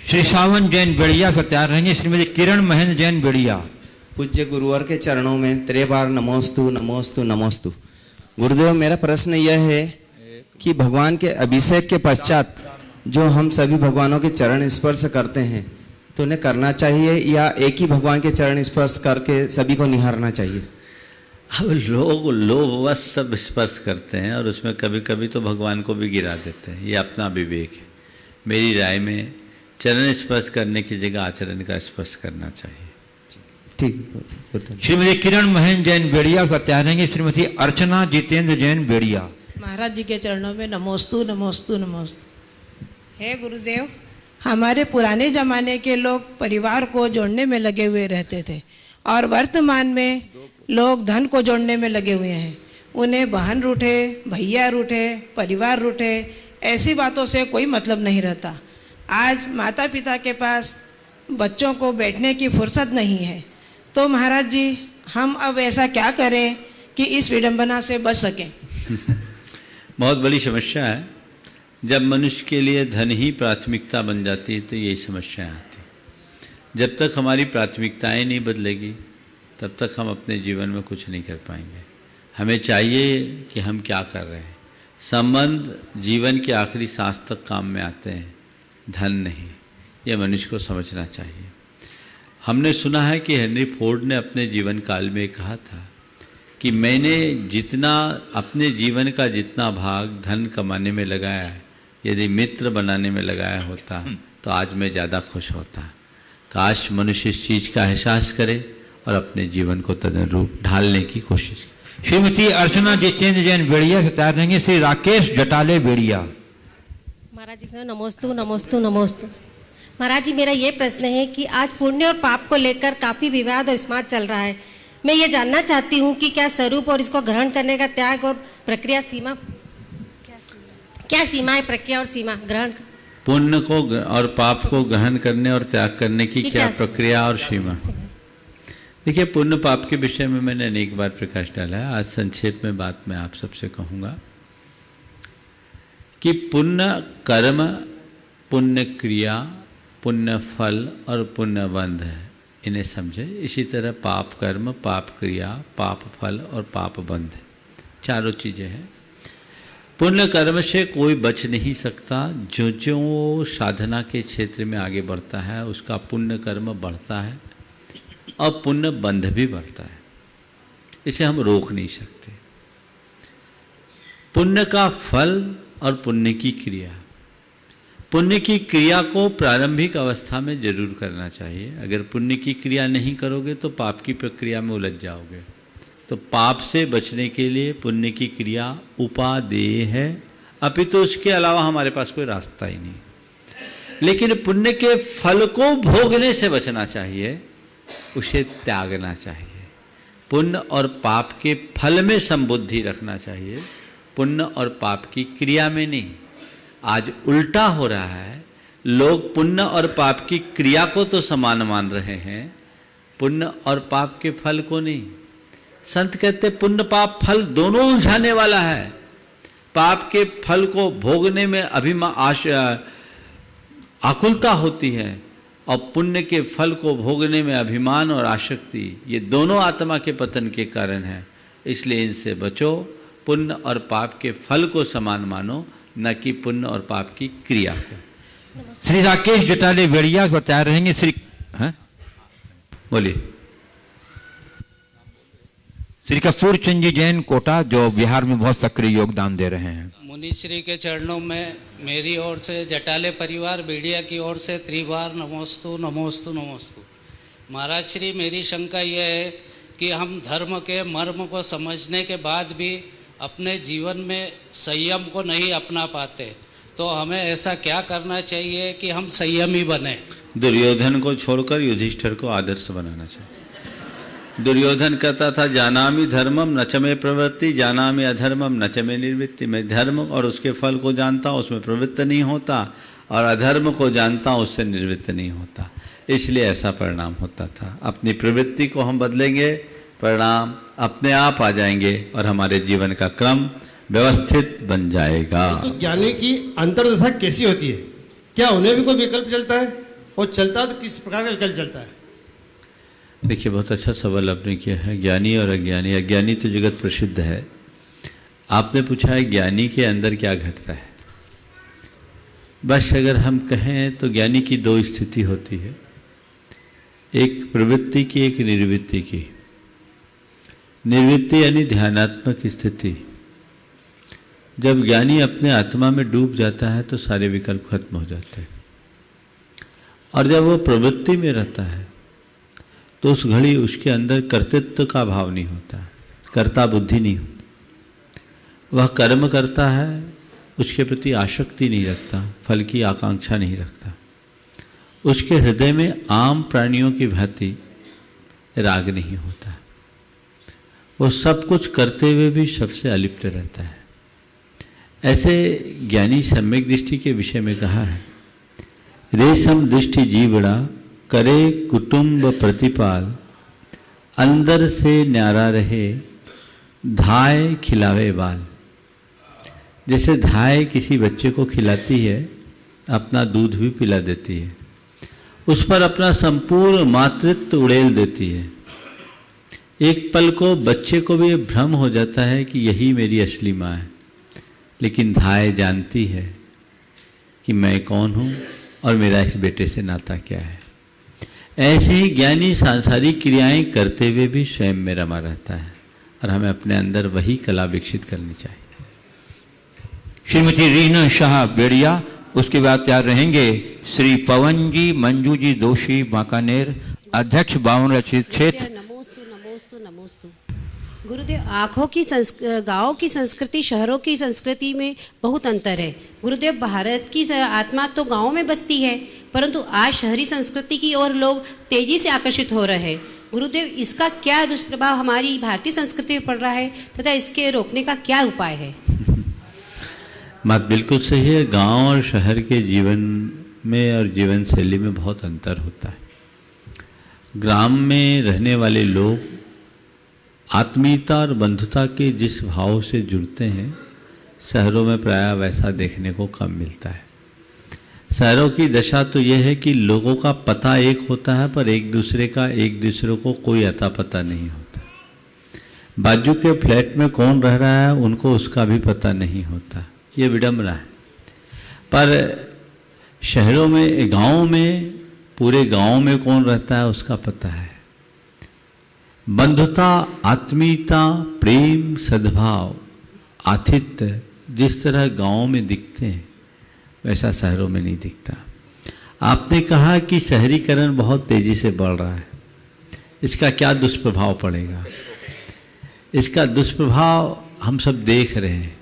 Speaker 2: श्री सावन जैन बेड़िया से तैयार रहेंगे श्रीमती किरण महेंद्र जैन बेड़िया।
Speaker 16: पूज्य गुरुवर के चरणों में त्रिबार नमोस्तु नमोस्तु नमोस्तु। गुरुदेव, मेरा प्रश्न यह है कि भगवान के अभिषेक के पश्चात जो हम सभी भगवानों के चरण स्पर्श करते हैं तो उन्हें करना चाहिए या एक ही भगवान के चरण स्पर्श करके सभी को निहारना चाहिए?
Speaker 4: अब लोग लोभवश सब स्पर्श करते हैं और उसमें कभी कभी तो भगवान को भी गिरा देते हैं, ये अपना विवेक है। मेरी राय में चरण स्पर्श करने की जगह आचरण का स्पर्श करना चाहिए।
Speaker 16: ठीक।
Speaker 2: श्रीमती किरण महेंद्र जैन बेड़िया को तैयार रहेंगे श्रीमती अर्चना जितेंद्र जैन बेड़िया।
Speaker 17: महाराज जी के चरणों में नमोस्तु नमोस्तु नमोस्तु। हे गुरुदेव, हमारे पुराने जमाने के लोग परिवार को जोड़ने में लगे हुए रहते थे और वर्तमान में लोग धन को जोड़ने में लगे हुए हैं। उन्हें बहन रूठे, भैया रूठे, परिवार रूठे, ऐसी बातों से कोई मतलब नहीं रहता। आज माता पिता के पास बच्चों को बैठने की फुर्सत नहीं है, तो महाराज जी हम अब ऐसा क्या करें कि इस विडंबना से बच सकें?
Speaker 4: बहुत बड़ी समस्या है। जब मनुष्य के लिए धन ही प्राथमिकता बन जाती है तो यही समस्याएं आती। जब तक हमारी प्राथमिकताएं नहीं बदलेगी तब तक हम अपने जीवन में कुछ नहीं कर पाएंगे। हमें चाहिए कि हम क्या कर रहे हैं। संबंध जीवन के आखिरी सांस तक काम में आते हैं, धन नहीं। ये मनुष्य को समझना चाहिए। हमने सुना है कि हेनरी फोर्ड ने अपने जीवन काल में कहा था कि मैंने जितना अपने जीवन का जितना भाग धन कमाने में लगाया है, यदि मित्र बनाने में लगाया होता तो आज मैं ज़्यादा खुश होता। काश मनुष्य इस चीज़ का एहसास करे और अपने जीवन को तदनुरूप ढालने की कोशिश करे।
Speaker 2: श्रीमती अर्चना जितेंद्र जैन बेड़िया से तैयार रहेंगे श्री राकेश जटाले बेड़िया।
Speaker 18: महाराज जी से नमोस्तु नमोस्तु नमोस्तु। महाराज जी, मेरा ये प्रश्न है कि आज पुण्य और पाप को लेकर काफ़ी विवाद और विस्माद चल रहा है। मैं ये जानना चाहती हूँ कि क्या स्वरूप और इसको ग्रहण करने का त्याग और प्रक्रिया सीमा, क्या सीमा है प्रक्रिया और सीमा ग्रहण?
Speaker 4: पुण्य को और पाप को ग्रहण करने और त्याग करने की क्या प्रक्रिया और सीमा? देखिए, पुण्य पाप के विषय में मैंने अनेक बार प्रकाश डाला है। आज संक्षेप में बात मैं आप सबसे कहूँगा कि पुण्य कर्म, पुण्य क्रिया, पुण्य फल और पुण्य बंध है, इन्हें समझे। इसी तरह पाप कर्म, पाप क्रिया, पाप फल और पाप बंध, चारों चीज़ें हैं। पुण्य कर्म से कोई बच नहीं सकता। जो जो साधना के क्षेत्र में आगे बढ़ता है उसका पुण्य कर्म बढ़ता है और पुण्य बंध भी बढ़ता है। इसे हम रोक नहीं सकते। पुण्य का फल और पुण्य की क्रिया। पुण्य की क्रिया को प्रारंभिक अवस्था में जरूर करना चाहिए। अगर पुण्य की क्रिया नहीं करोगे तो पाप की प्रक्रिया में उलझ जाओगे। तो पाप से बचने के लिए पुण्य की क्रिया उपादेय है, अपितु उसके अलावा हमारे पास कोई रास्ता ही नहीं। लेकिन पुण्य के फल को भोगने से बचना चाहिए, उसे त्यागना चाहिए। पुण्य और पाप के फल में संबुद्धि रखना चाहिए, पुण्य और पाप की क्रिया में नहीं। आज उल्टा हो रहा है। लोग पुण्य और पाप की क्रिया को तो समान मान रहे हैं, पुण्य और पाप के फल को नहीं। संत कहते पुण्य पाप फल दोनों उलझाने वाला है। पाप के फल को भोगने में आकुलता होती है और पुण्य के फल को भोगने में अभिमान और आसक्ति, ये दोनों आत्मा के पतन के कारण है। इसलिए इनसे बचो। पुण्य और पाप के फल को समान मानो, न कि पुण्य और पाप की क्रिया को।
Speaker 2: श्री राकेश जटाले बेड़िया को तैयार रहेंगे श्री
Speaker 4: बोलिए।
Speaker 2: श्री कपूर चंद जी जैन कोटा, जो बिहार में बहुत सक्रिय योगदान दे रहे हैं।
Speaker 19: मुनिश्री के चरणों में मेरी ओर से, जटाले परिवार बेड़िया की ओर से त्रिबार नमोस्तु नमोस्तु नमोस्तु। महाराज श्री, मेरी शंका यह है कि हम धर्म के मर्म को समझने के बाद भी अपने जीवन में संयम को नहीं अपना पाते, तो हमें ऐसा क्या करना चाहिए कि हम संयमी बने?
Speaker 4: दुर्योधन को छोड़कर युधिष्ठिर को आदर्श बनाना चाहिए। दुर्योधन कहता था जानामि धर्मम न च मे प्रवृत्ति, जानामि अधर्मम न च मे निवृत्ति। मैं धर्म और उसके फल को जानता हूँ, उसमें प्रवृत्त नहीं होता, और अधर्म को जानता हूँ, उससे निवृत्त नहीं होता। इसलिए ऐसा परिणाम होता था। अपनी प्रवृत्ति को हम बदलेंगे, परिणाम अपने आप आ जाएंगे और हमारे जीवन का क्रम व्यवस्थित बन जाएगा।
Speaker 20: ज्ञानी की अंतर्दशा कैसी होती है? क्या उन्हें भी कोई विकल्प चलता है, और चलता है तो किस प्रकार का विकल्प चलता है?
Speaker 4: देखिए, बहुत अच्छा सवाल आपने किया है। ज्ञानी और अज्ञानी, अज्ञानी तो जगत प्रसिद्ध है। आपने पूछा है ज्ञानी के अंदर क्या घटता है। बस अगर हम कहें तो ज्ञानी की दो स्थिति होती है, एक प्रवृत्ति की, एक निर्वृत्ति की। निर्वृत्ति यानी ध्यानात्मक स्थिति। जब ज्ञानी अपने आत्मा में डूब जाता है तो सारे विकल्प खत्म हो जाते हैं, और जब वो प्रवृत्ति में रहता है तो उस घड़ी उसके अंदर कर्तृत्व का भाव नहीं होता, कर्ता बुद्धि नहीं होती। वह कर्म करता है, उसके प्रति आसक्ति नहीं रखता, फल की आकांक्षा नहीं रखता। उसके हृदय में आम प्राणियों की भांति राग नहीं होता। वो सब कुछ करते हुए भी सबसे अलिप्त रहता है। ऐसे ज्ञानी सम्यक दृष्टि के विषय में कहा है, रेशम दृष्टि जीवड़ा करे कुटुंब प्रतिपाल, अंदर से न्यारा रहे धाय खिलावे बाल। जैसे धाय किसी बच्चे को खिलाती है, अपना दूध भी पिला देती है, उस पर अपना संपूर्ण मातृत्व उड़ेल देती है। एक पल को बच्चे को भी भ्रम हो जाता है कि यही मेरी असली माँ है, लेकिन धाय जानती है कि मैं कौन हूँ और मेरा इस बेटे से नाता क्या है। ऐसे ही ज्ञानी सांसारिक क्रियाएं करते हुए भी स्वयं में रमा रहता है, और हमें अपने अंदर वही कला विकसित करनी चाहिए।
Speaker 2: श्रीमती रीना शाह बेड़िया, उसके बाद तैयार रहेंगे श्री पवन जी मंजू जी दोषी बांकानेर, अध्यक्ष बावन रचित क्षेत्र।
Speaker 21: नमोस्तु नमोस्तु नमोस्तु। गुरुदेव, आँखों की गाँव की संस्कृति शहरों की संस्कृति में बहुत अंतर है। गुरुदेव, भारत की आत्मा तो गाँव में बसती है, परंतु आज शहरी संस्कृति की ओर लोग तेजी से आकर्षित हो रहे हैं। गुरुदेव, इसका क्या दुष्प्रभाव हमारी भारतीय संस्कृति में पड़ रहा है तथा इसके रोकने का क्या उपाय है?
Speaker 4: बात बिल्कुल सही है। गांव और शहर के जीवन में और जीवन शैली में बहुत अंतर होता है। ग्राम में रहने वाले लोग आत्मीयता और बंधुता के जिस भाव से जुड़ते हैं, शहरों में प्रायः वैसा देखने को कम मिलता है। शहरों की दशा तो यह है कि लोगों का पता एक होता है, पर एक दूसरे को कोई अता पता नहीं होता। बाजू के फ्लैट में कौन रह रहा है उनको उसका भी पता नहीं होता। ये विडंबना है। पर शहरों में, गाँव में, पूरे गाँव में कौन रहता है उसका पता है। बंधुता, आत्मीयता, प्रेम, सद्भाव, आतिथ्य जिस तरह गाँव में दिखते हैं वैसा शहरों में नहीं दिखता। आपने कहा कि शहरीकरण बहुत तेजी से बढ़ रहा है, इसका क्या दुष्प्रभाव पड़ेगा? इसका दुष्प्रभाव हम सब देख रहे हैं।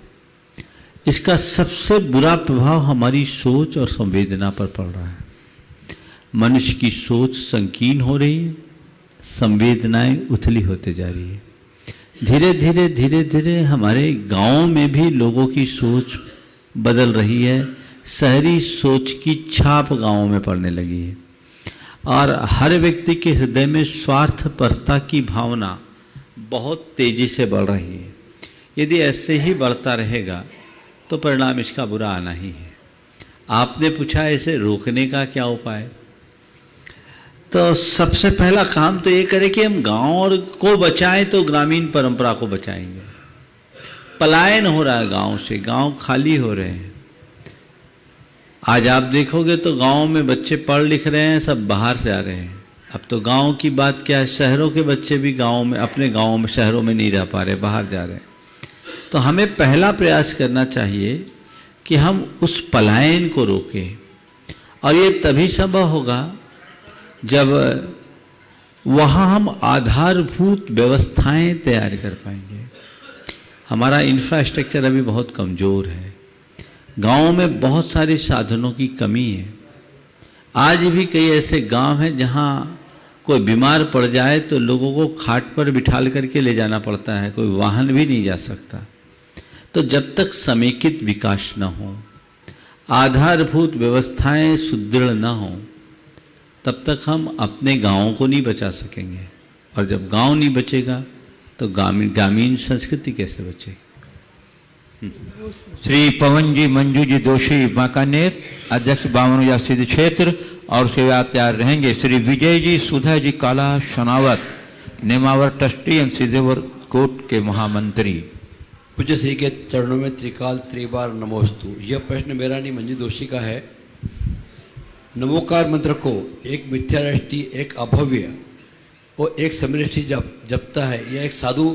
Speaker 4: इसका सबसे बुरा प्रभाव हमारी सोच और संवेदना पर पड़ रहा है। मनुष्य की सोच संकीर्ण हो रही है, संवेदनाएं उथली होते जा रही है। धीरे धीरे हमारे गांव में भी लोगों की सोच बदल रही है। शहरी सोच की छाप गांवों में पड़ने लगी है, और हर व्यक्ति के हृदय में स्वार्थपरता की भावना बहुत तेजी से बढ़ रही है। यदि ऐसे ही बढ़ता रहेगा तो परिणाम इसका बुरा आना ही है। आपने पूछा इसे रोकने का क्या उपाय, तो सबसे पहला काम तो ये करें कि हम गांव को बचाएं तो ग्रामीण परंपरा को बचाएंगे। पलायन हो रहा है गांव से, गांव खाली हो रहे हैं। आज आप देखोगे तो गांव में बच्चे पढ़ लिख रहे हैं, सब बाहर से आ रहे हैं। अब तो गांव की बात क्या है, शहरों के बच्चे भी गांव में, अपने गांव में, शहरों में नहीं रह पा रहे, बाहर जा रहे हैं। तो हमें पहला प्रयास करना चाहिए कि हम उस पलायन को रोकें, और ये तभी संभव होगा जब वहाँ हम आधारभूत व्यवस्थाएं तैयार कर पाएंगे। हमारा इंफ्रास्ट्रक्चर अभी बहुत कमज़ोर है, गाँव में बहुत सारे साधनों की कमी है। आज भी कई ऐसे गांव हैं जहां कोई बीमार पड़ जाए तो लोगों को खाट पर बिठाल करके ले जाना पड़ता है, कोई वाहन भी नहीं जा सकता। तो जब तक समेकित विकास न हो, आधारभूत व्यवस्थाएं सुदृढ़ न हो, तब तक हम अपने गांवों को नहीं बचा सकेंगे, और जब गांव नहीं बचेगा तो ग्रामीण संस्कृति कैसे बचेगी।
Speaker 2: श्री पवन जी मंजू जी दोषी बांकानेर, अध्यक्ष 52 सिद्ध क्षेत्र और सेवा तैयार रहेंगे। श्री विजय जी सुधा जी काला शनावत, नेमावर ट्रस्टी एवं सिद्धेवर कोट के महामंत्री।
Speaker 5: पूज्य श्री के चरणों में त्रिकाल त्रिबार नमोस्तु। यह प्रश्न मेरा नहीं, मंजू दोषी का है। नमोकार मंत्र को एक मिथ्या दृष्टि, एक अभव्य और एक समृष्टि जपता है, यह एक साधु,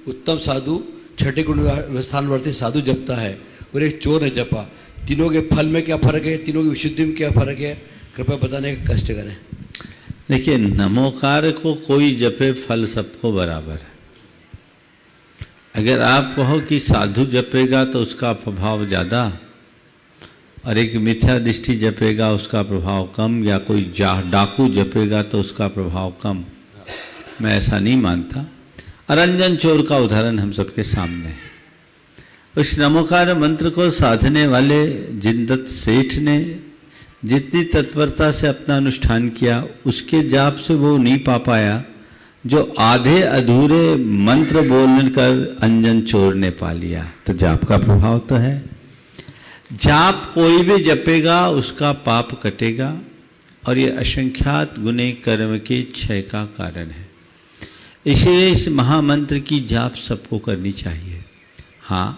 Speaker 5: उत्तम साधु, छठे गुण स्थानवर्ती साधु जपता है, और एक चोर ने जपा। तीनों के फल में क्या फर्क है, तीनों की विशुद्धि में क्या फर्क है, कृपया बताने का कष्ट करें।
Speaker 4: देखिए, नमोकार को कोई जपे फल सबको बराबर है। अगर आप कहो कि साधु जपेगा तो उसका प्रभाव ज़्यादा, और एक मिथ्या दृष्टि जपेगा उसका प्रभाव कम, या कोई डाकू जपेगा तो उसका प्रभाव कम, मैं ऐसा नहीं मानता। अरंजन चोर का उदाहरण हम सबके सामने है। उस नमोकार मंत्र को साधने वाले जिनदत्त सेठ ने जितनी तत्परता से अपना अनुष्ठान किया, उसके जाप से वो नहीं पा पाया जो आधे अधूरे मंत्र बोलने कर अंजन चोर ने पा लिया। तो जाप का प्रभाव तो है। जाप कोई भी जपेगा उसका पाप कटेगा, और ये असंख्यात गुने कर्म के क्षय का कारण है। इसलिए इस महामंत्र की जाप सबको करनी चाहिए। हाँ,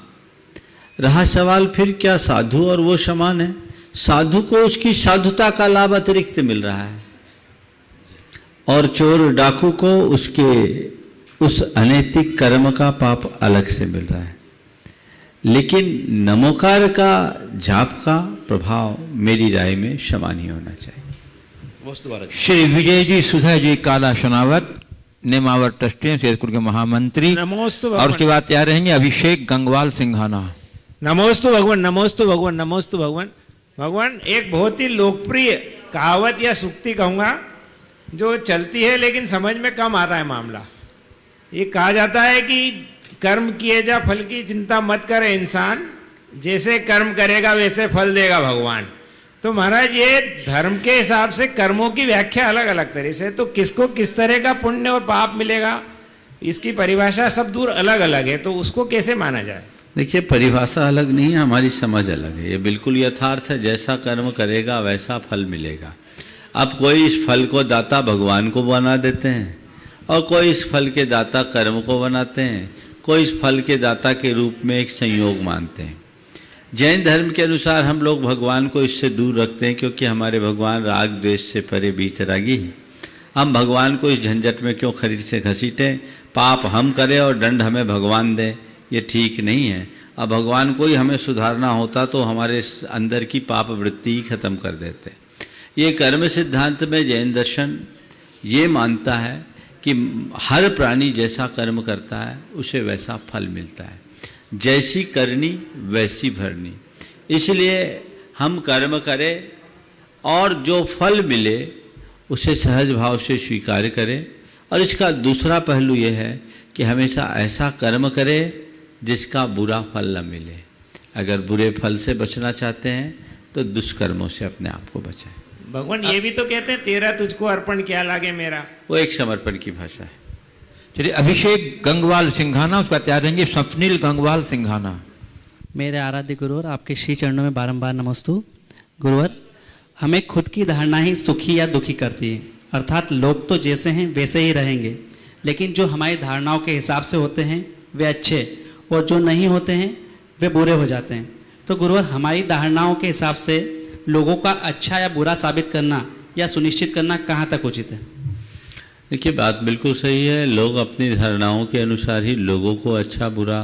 Speaker 4: रहा सवाल फिर क्या साधु और वो समान है? साधु को उसकी साधुता का लाभ अतिरिक्त मिल रहा है, और चोर डाकू को उसके उस अनैतिक कर्म का पाप अलग से मिल रहा है। लेकिन नमोकार का जाप का प्रभाव मेरी राय में समान ही होना चाहिए।
Speaker 2: श्री विजय जी सुधा जी काला शनावत, नेमावर ट्रस्टी शेरपुर के महामंत्री, और उसके बाद तैयार रहेंगे अभिषेक गंगवाल सिंघाना।
Speaker 22: नमोस्तु भगवान, नमोस्तु भगवान, नमोस्तु भगवान। भगवान, एक बहुत ही लोकप्रिय कहावत या सूक्ति कहूँगा जो चलती है लेकिन समझ में कम आ रहा है मामला। ये कहा जाता है कि कर्म किए जा, फल की चिंता मत करे इंसान, जैसे कर्म करेगा वैसे फल देगा भगवान। तो महाराज, ये धर्म के हिसाब से कर्मों की व्याख्या अलग अलग तरह से, तो किसको किस तरह का पुण्य और पाप मिलेगा, इसकी परिभाषा सब दूर अलग अलग है, तो उसको कैसे माना जाए?
Speaker 4: देखिए, परिभाषा अलग नहीं है, हमारी समझ अलग है। ये बिल्कुल यथार्थ है, जैसा कर्म करेगा वैसा फल मिलेगा। अब कोई इस फल को दाता भगवान को बना देते हैं, और कोई इस फल के दाता कर्म को बनाते हैं, कोई इस फल के दाता के रूप में एक संयोग मानते हैं। जैन धर्म के अनुसार हम लोग भगवान को इससे दूर रखते हैं, क्योंकि हमारे भगवान राग द्वेष से परे बीतरागी हैं। हम भगवान को इस झंझट में क्यों खरीद से घसीटें, पाप हम करें और दंड हमें भगवान दें, ये ठीक नहीं है। अब भगवान को ही हमें सुधारना होता तो हमारे अंदर की पाप वृत्ति ही खत्म कर देते। ये कर्म सिद्धांत में जैन दर्शन ये मानता है कि हर प्राणी जैसा कर्म करता है उसे वैसा फल मिलता है, जैसी करनी वैसी भरनी। इसलिए हम कर्म करें और जो फल मिले उसे सहज भाव से स्वीकार करें। और इसका दूसरा पहलू यह है कि हमेशा ऐसा कर्म करें जिसका बुरा फल न मिले। अगर बुरे फल से बचना चाहते हैं तो दुष्कर्मों से अपने आप को बचाएं।
Speaker 22: भगवान, ये भी तो कहते हैं तेरा तुझको अर्पण क्या लागे मेरा,
Speaker 4: वो एक समर्पण की भाषा है।
Speaker 2: चलिए, अभिषेक गंगवाल सिंघाना, उसका तैयार रहेंगे स्वप्निल गंगवाल सिंघाना।
Speaker 23: मेरे आराध्य गुरुवर, आपके श्री चरणों में बारंबार नमस्तु। गुरुवर, हमें खुद की धारणा ही सुखी या दुखी करती है, अर्थात लोग तो जैसे हैं वैसे ही रहेंगे, लेकिन जो हमारी धारणाओं के हिसाब से होते हैं वे अच्छे, और जो नहीं होते हैं वे बुरे हो जाते हैं। तो गुरुवर, हमारी धारणाओं के हिसाब से लोगों का अच्छा या बुरा साबित करना या सुनिश्चित करना कहाँ तक उचित है?
Speaker 4: देखिए, बात बिल्कुल सही है। लोग अपनी धारणाओं के अनुसार ही लोगों को अच्छा बुरा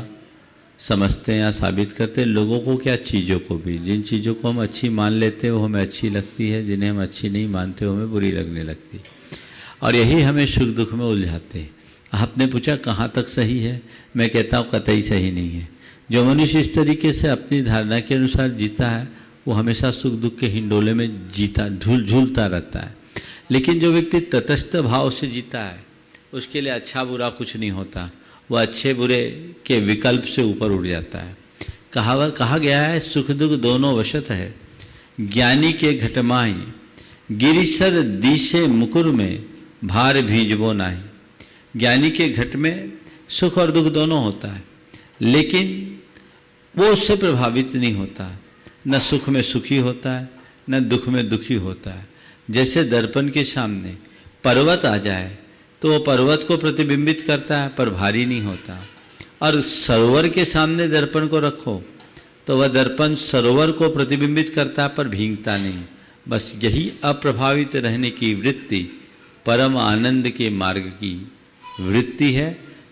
Speaker 4: समझते हैं या साबित करते हैं, लोगों को क्या, चीज़ों को भी। जिन चीज़ों को हम अच्छी मान लेते हैं वो हमें अच्छी लगती है, जिन्हें हम अच्छी नहीं मानते वो हमें बुरी लगने लगती है, और यही हमें सुख दुख में उलझाते हैं। आपने पूछा कहाँ तक सही है, मैं कहता हूँ कतई सही नहीं है। जो मनुष्य इस तरीके से अपनी धारणा के अनुसार जीता है वो हमेशा सुख दुख के हिंडोले में झूलता रहता है। लेकिन जो व्यक्ति तटस्थ भाव से जीता है उसके लिए अच्छा बुरा कुछ नहीं होता, वह अच्छे बुरे के विकल्प से ऊपर उठ जाता है। कहा गया है सुख दुख दोनों वशत है, ज्ञानी के घटमाही, गिरिसर दिशे मुकुर में भार भीजबो नाही। ज्ञानी के घट में सुख और दुख दोनों होता है, लेकिन वो उससे प्रभावित नहीं होता, न सुख में सुखी होता है न दुख में दुखी होता है। जैसे दर्पण के सामने पर्वत आ जाए तो वो पर्वत को प्रतिबिंबित करता है पर भारी नहीं होता, और सरोवर के सामने दर्पण को रखो तो वह दर्पण सरोवर को प्रतिबिंबित करता है पर भींगता नहीं। बस यही अप्रभावित रहने की वृत्ति परम आनंद के मार्ग की वृत्ति है।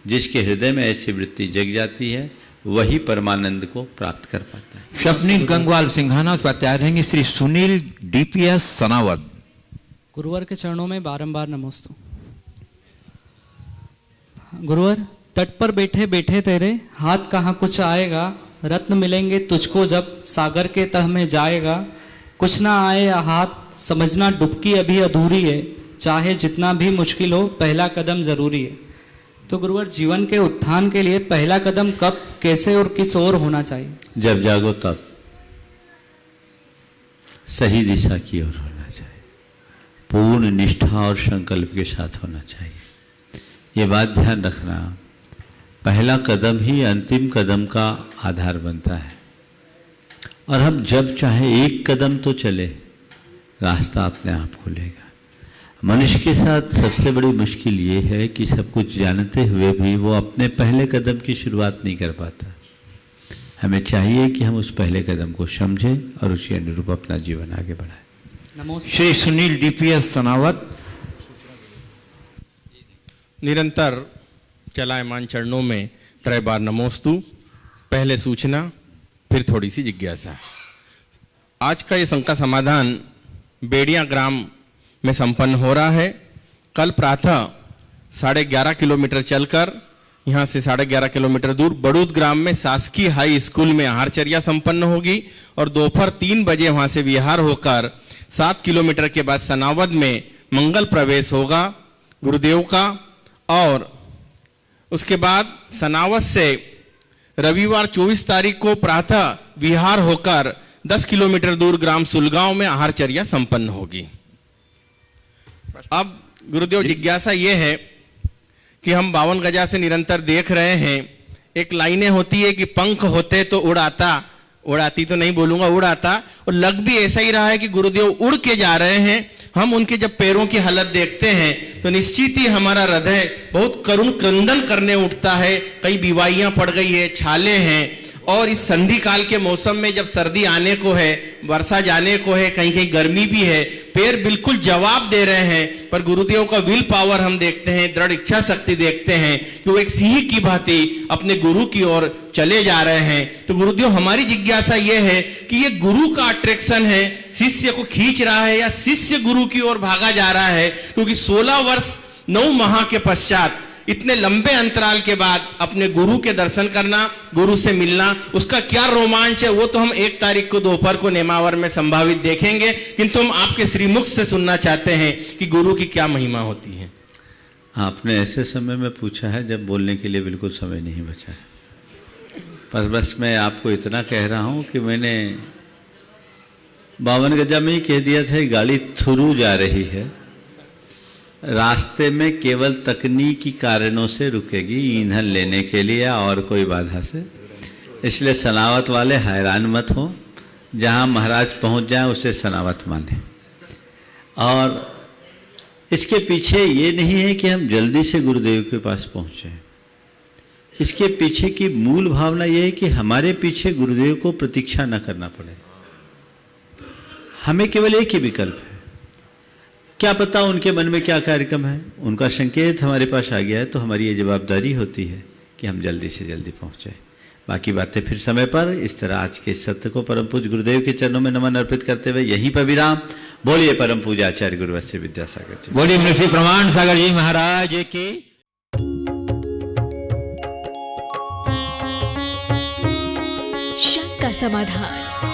Speaker 4: जिसके हृदय में ऐसी वृत्ति जग जाती है वही परमानंद को प्राप्त कर पाता है।
Speaker 2: स्वप्निल गंगवाल सिंघाना स्वाध्याय रहेंगे श्री सुनील डीपीएस सनावद।
Speaker 1: गुरुवर के चरणों में बारंबार नमोस्तु। गुरुवर, तट पर बैठे बैठे तेरे हाथ कहाँ कुछ आएगा, रत्न मिलेंगे तुझको जब सागर के तह में जाएगा। कुछ ना आए या हाथ समझना डुबकी अभी अधूरी है, चाहे जितना भी मुश्किल हो पहला कदम जरूरी है। तो गुरुवर, जीवन के उत्थान के लिए पहला कदम कब, कैसे और किस ओर होना चाहिए? जब
Speaker 4: जागो तब, सही दिशा की ओर होना चाहिए, पूर्ण निष्ठा और संकल्प के साथ होना चाहिए। ये बात ध्यान रखना, पहला कदम ही अंतिम कदम का आधार बनता है, और हम जब चाहे एक कदम तो चले, रास्ता अपने आप खुलेगा। मनुष्य के साथ सबसे बड़ी मुश्किल ये है कि सब कुछ जानते हुए भी वो अपने पहले कदम की शुरुआत नहीं कर पाता। हमें चाहिए कि हम उस पहले कदम को समझें और उसी अनुरूप अपना जीवन आगे बढ़ाएं।
Speaker 2: श्री सुनील डीपीएस सनावत।
Speaker 6: निरंतर चलायमान चरणों में त्रय बार नमोस्तु। पहले सूचना, फिर थोड़ी सी जिज्ञासा। आज का ये शंका समाधान बेड़िया ग्राम में संपन्न हो रहा है। कल प्रातः 11.5 किलोमीटर चलकर यहाँ से 11.5 किलोमीटर दूर बड़ूद ग्राम में शासकीय हाई स्कूल में आहारचर्या संपन्न होगी, और दोपहर 3 बजे वहाँ से विहार होकर 7 किलोमीटर के बाद सनावद में मंगल प्रवेश होगा गुरुदेव का, और उसके बाद सनावद से रविवार 24 तारीख को प्रातः विहार होकर 10 किलोमीटर दूर ग्राम सुलगांव में आहारचर्या संपन्न होगी। अब गुरुदेव, जिज्ञासा ये है कि हम 52 गजा से निरंतर देख रहे हैं, एक लाइनें होती है कि पंख होते तो उड़ाती तो नहीं बोलूंगा, उड़ाता, और लग भी ऐसा ही रहा है कि गुरुदेव उड़ के जा रहे हैं। हम उनके जब पैरों की हालत देखते हैं तो निश्चित ही हमारा हृदय बहुत करुण क्रंदन करने उठता है। कई बीवाइयां पड़ गई है, छाले हैं, और इस संधि काल के मौसम में जब सर्दी आने को है, वर्षा जाने को है, कहीं कहीं गर्मी भी है, पैर बिल्कुल जवाब दे रहे हैं, पर गुरुदेव का विल पावर हम देखते हैं, दृढ़ इच्छा शक्ति देखते हैं कि वो एक सिंह की भांति अपने गुरु की ओर चले जा रहे हैं। तो गुरुदेव, हमारी जिज्ञासा ये है कि ये गुरु का अट्रैक्शन है, शिष्य को खींच रहा है, या शिष्य गुरु की ओर भागा जा रहा है? क्योंकि 16 वर्ष 9 माह के पश्चात, इतने लंबे अंतराल के बाद अपने गुरु के दर्शन करना, गुरु से मिलना, उसका क्या रोमांच है, वो तो हम 1 तारीख को दोपहर को नेमावर में संभावित देखेंगे, किंतु हम आपके श्रीमुख से सुनना चाहते हैं कि गुरु की क्या महिमा होती है।
Speaker 4: आपने ऐसे समय में पूछा है जब बोलने के लिए बिल्कुल समय नहीं बचा है। बस मैं आपको इतना कह रहा हूं कि मैंने 52 गजा में ही कह दिया था, गाड़ी थ्रू जा रही है, रास्ते में केवल तकनीकी कारणों से रुकेगी, ईंधन लेने के लिए और कोई बाधा से। इसलिए सनावत वाले हैरान मत हो, जहां महाराज पहुंच जाए उसे सनावत माने। और इसके पीछे ये नहीं है कि हम जल्दी से गुरुदेव के पास पहुंचे, इसके पीछे की मूल भावना यह है कि हमारे पीछे गुरुदेव को प्रतीक्षा न करना पड़े। हमें केवल एक ही विकल्प है, क्या पता उनके मन में क्या कार्यक्रम है, उनका संकेत हमारे पास आ गया है तो हमारी ये जवाबदारी होती है कि हम जल्दी से जल्दी पहुंचे। बाकी बातें फिर समय पर। इस तरह आज के सत्र को परम पूज्य गुरुदेव के चरणों में नमन अर्पित करते हुए यहीं पर विराम। बोलिए परम पूज्य आचार्य गुरुवत्स्य विद्यासागर जी।
Speaker 2: बोलिए मुंशी प्रमाण सागर जी महाराज की।
Speaker 7: शंका समाधान।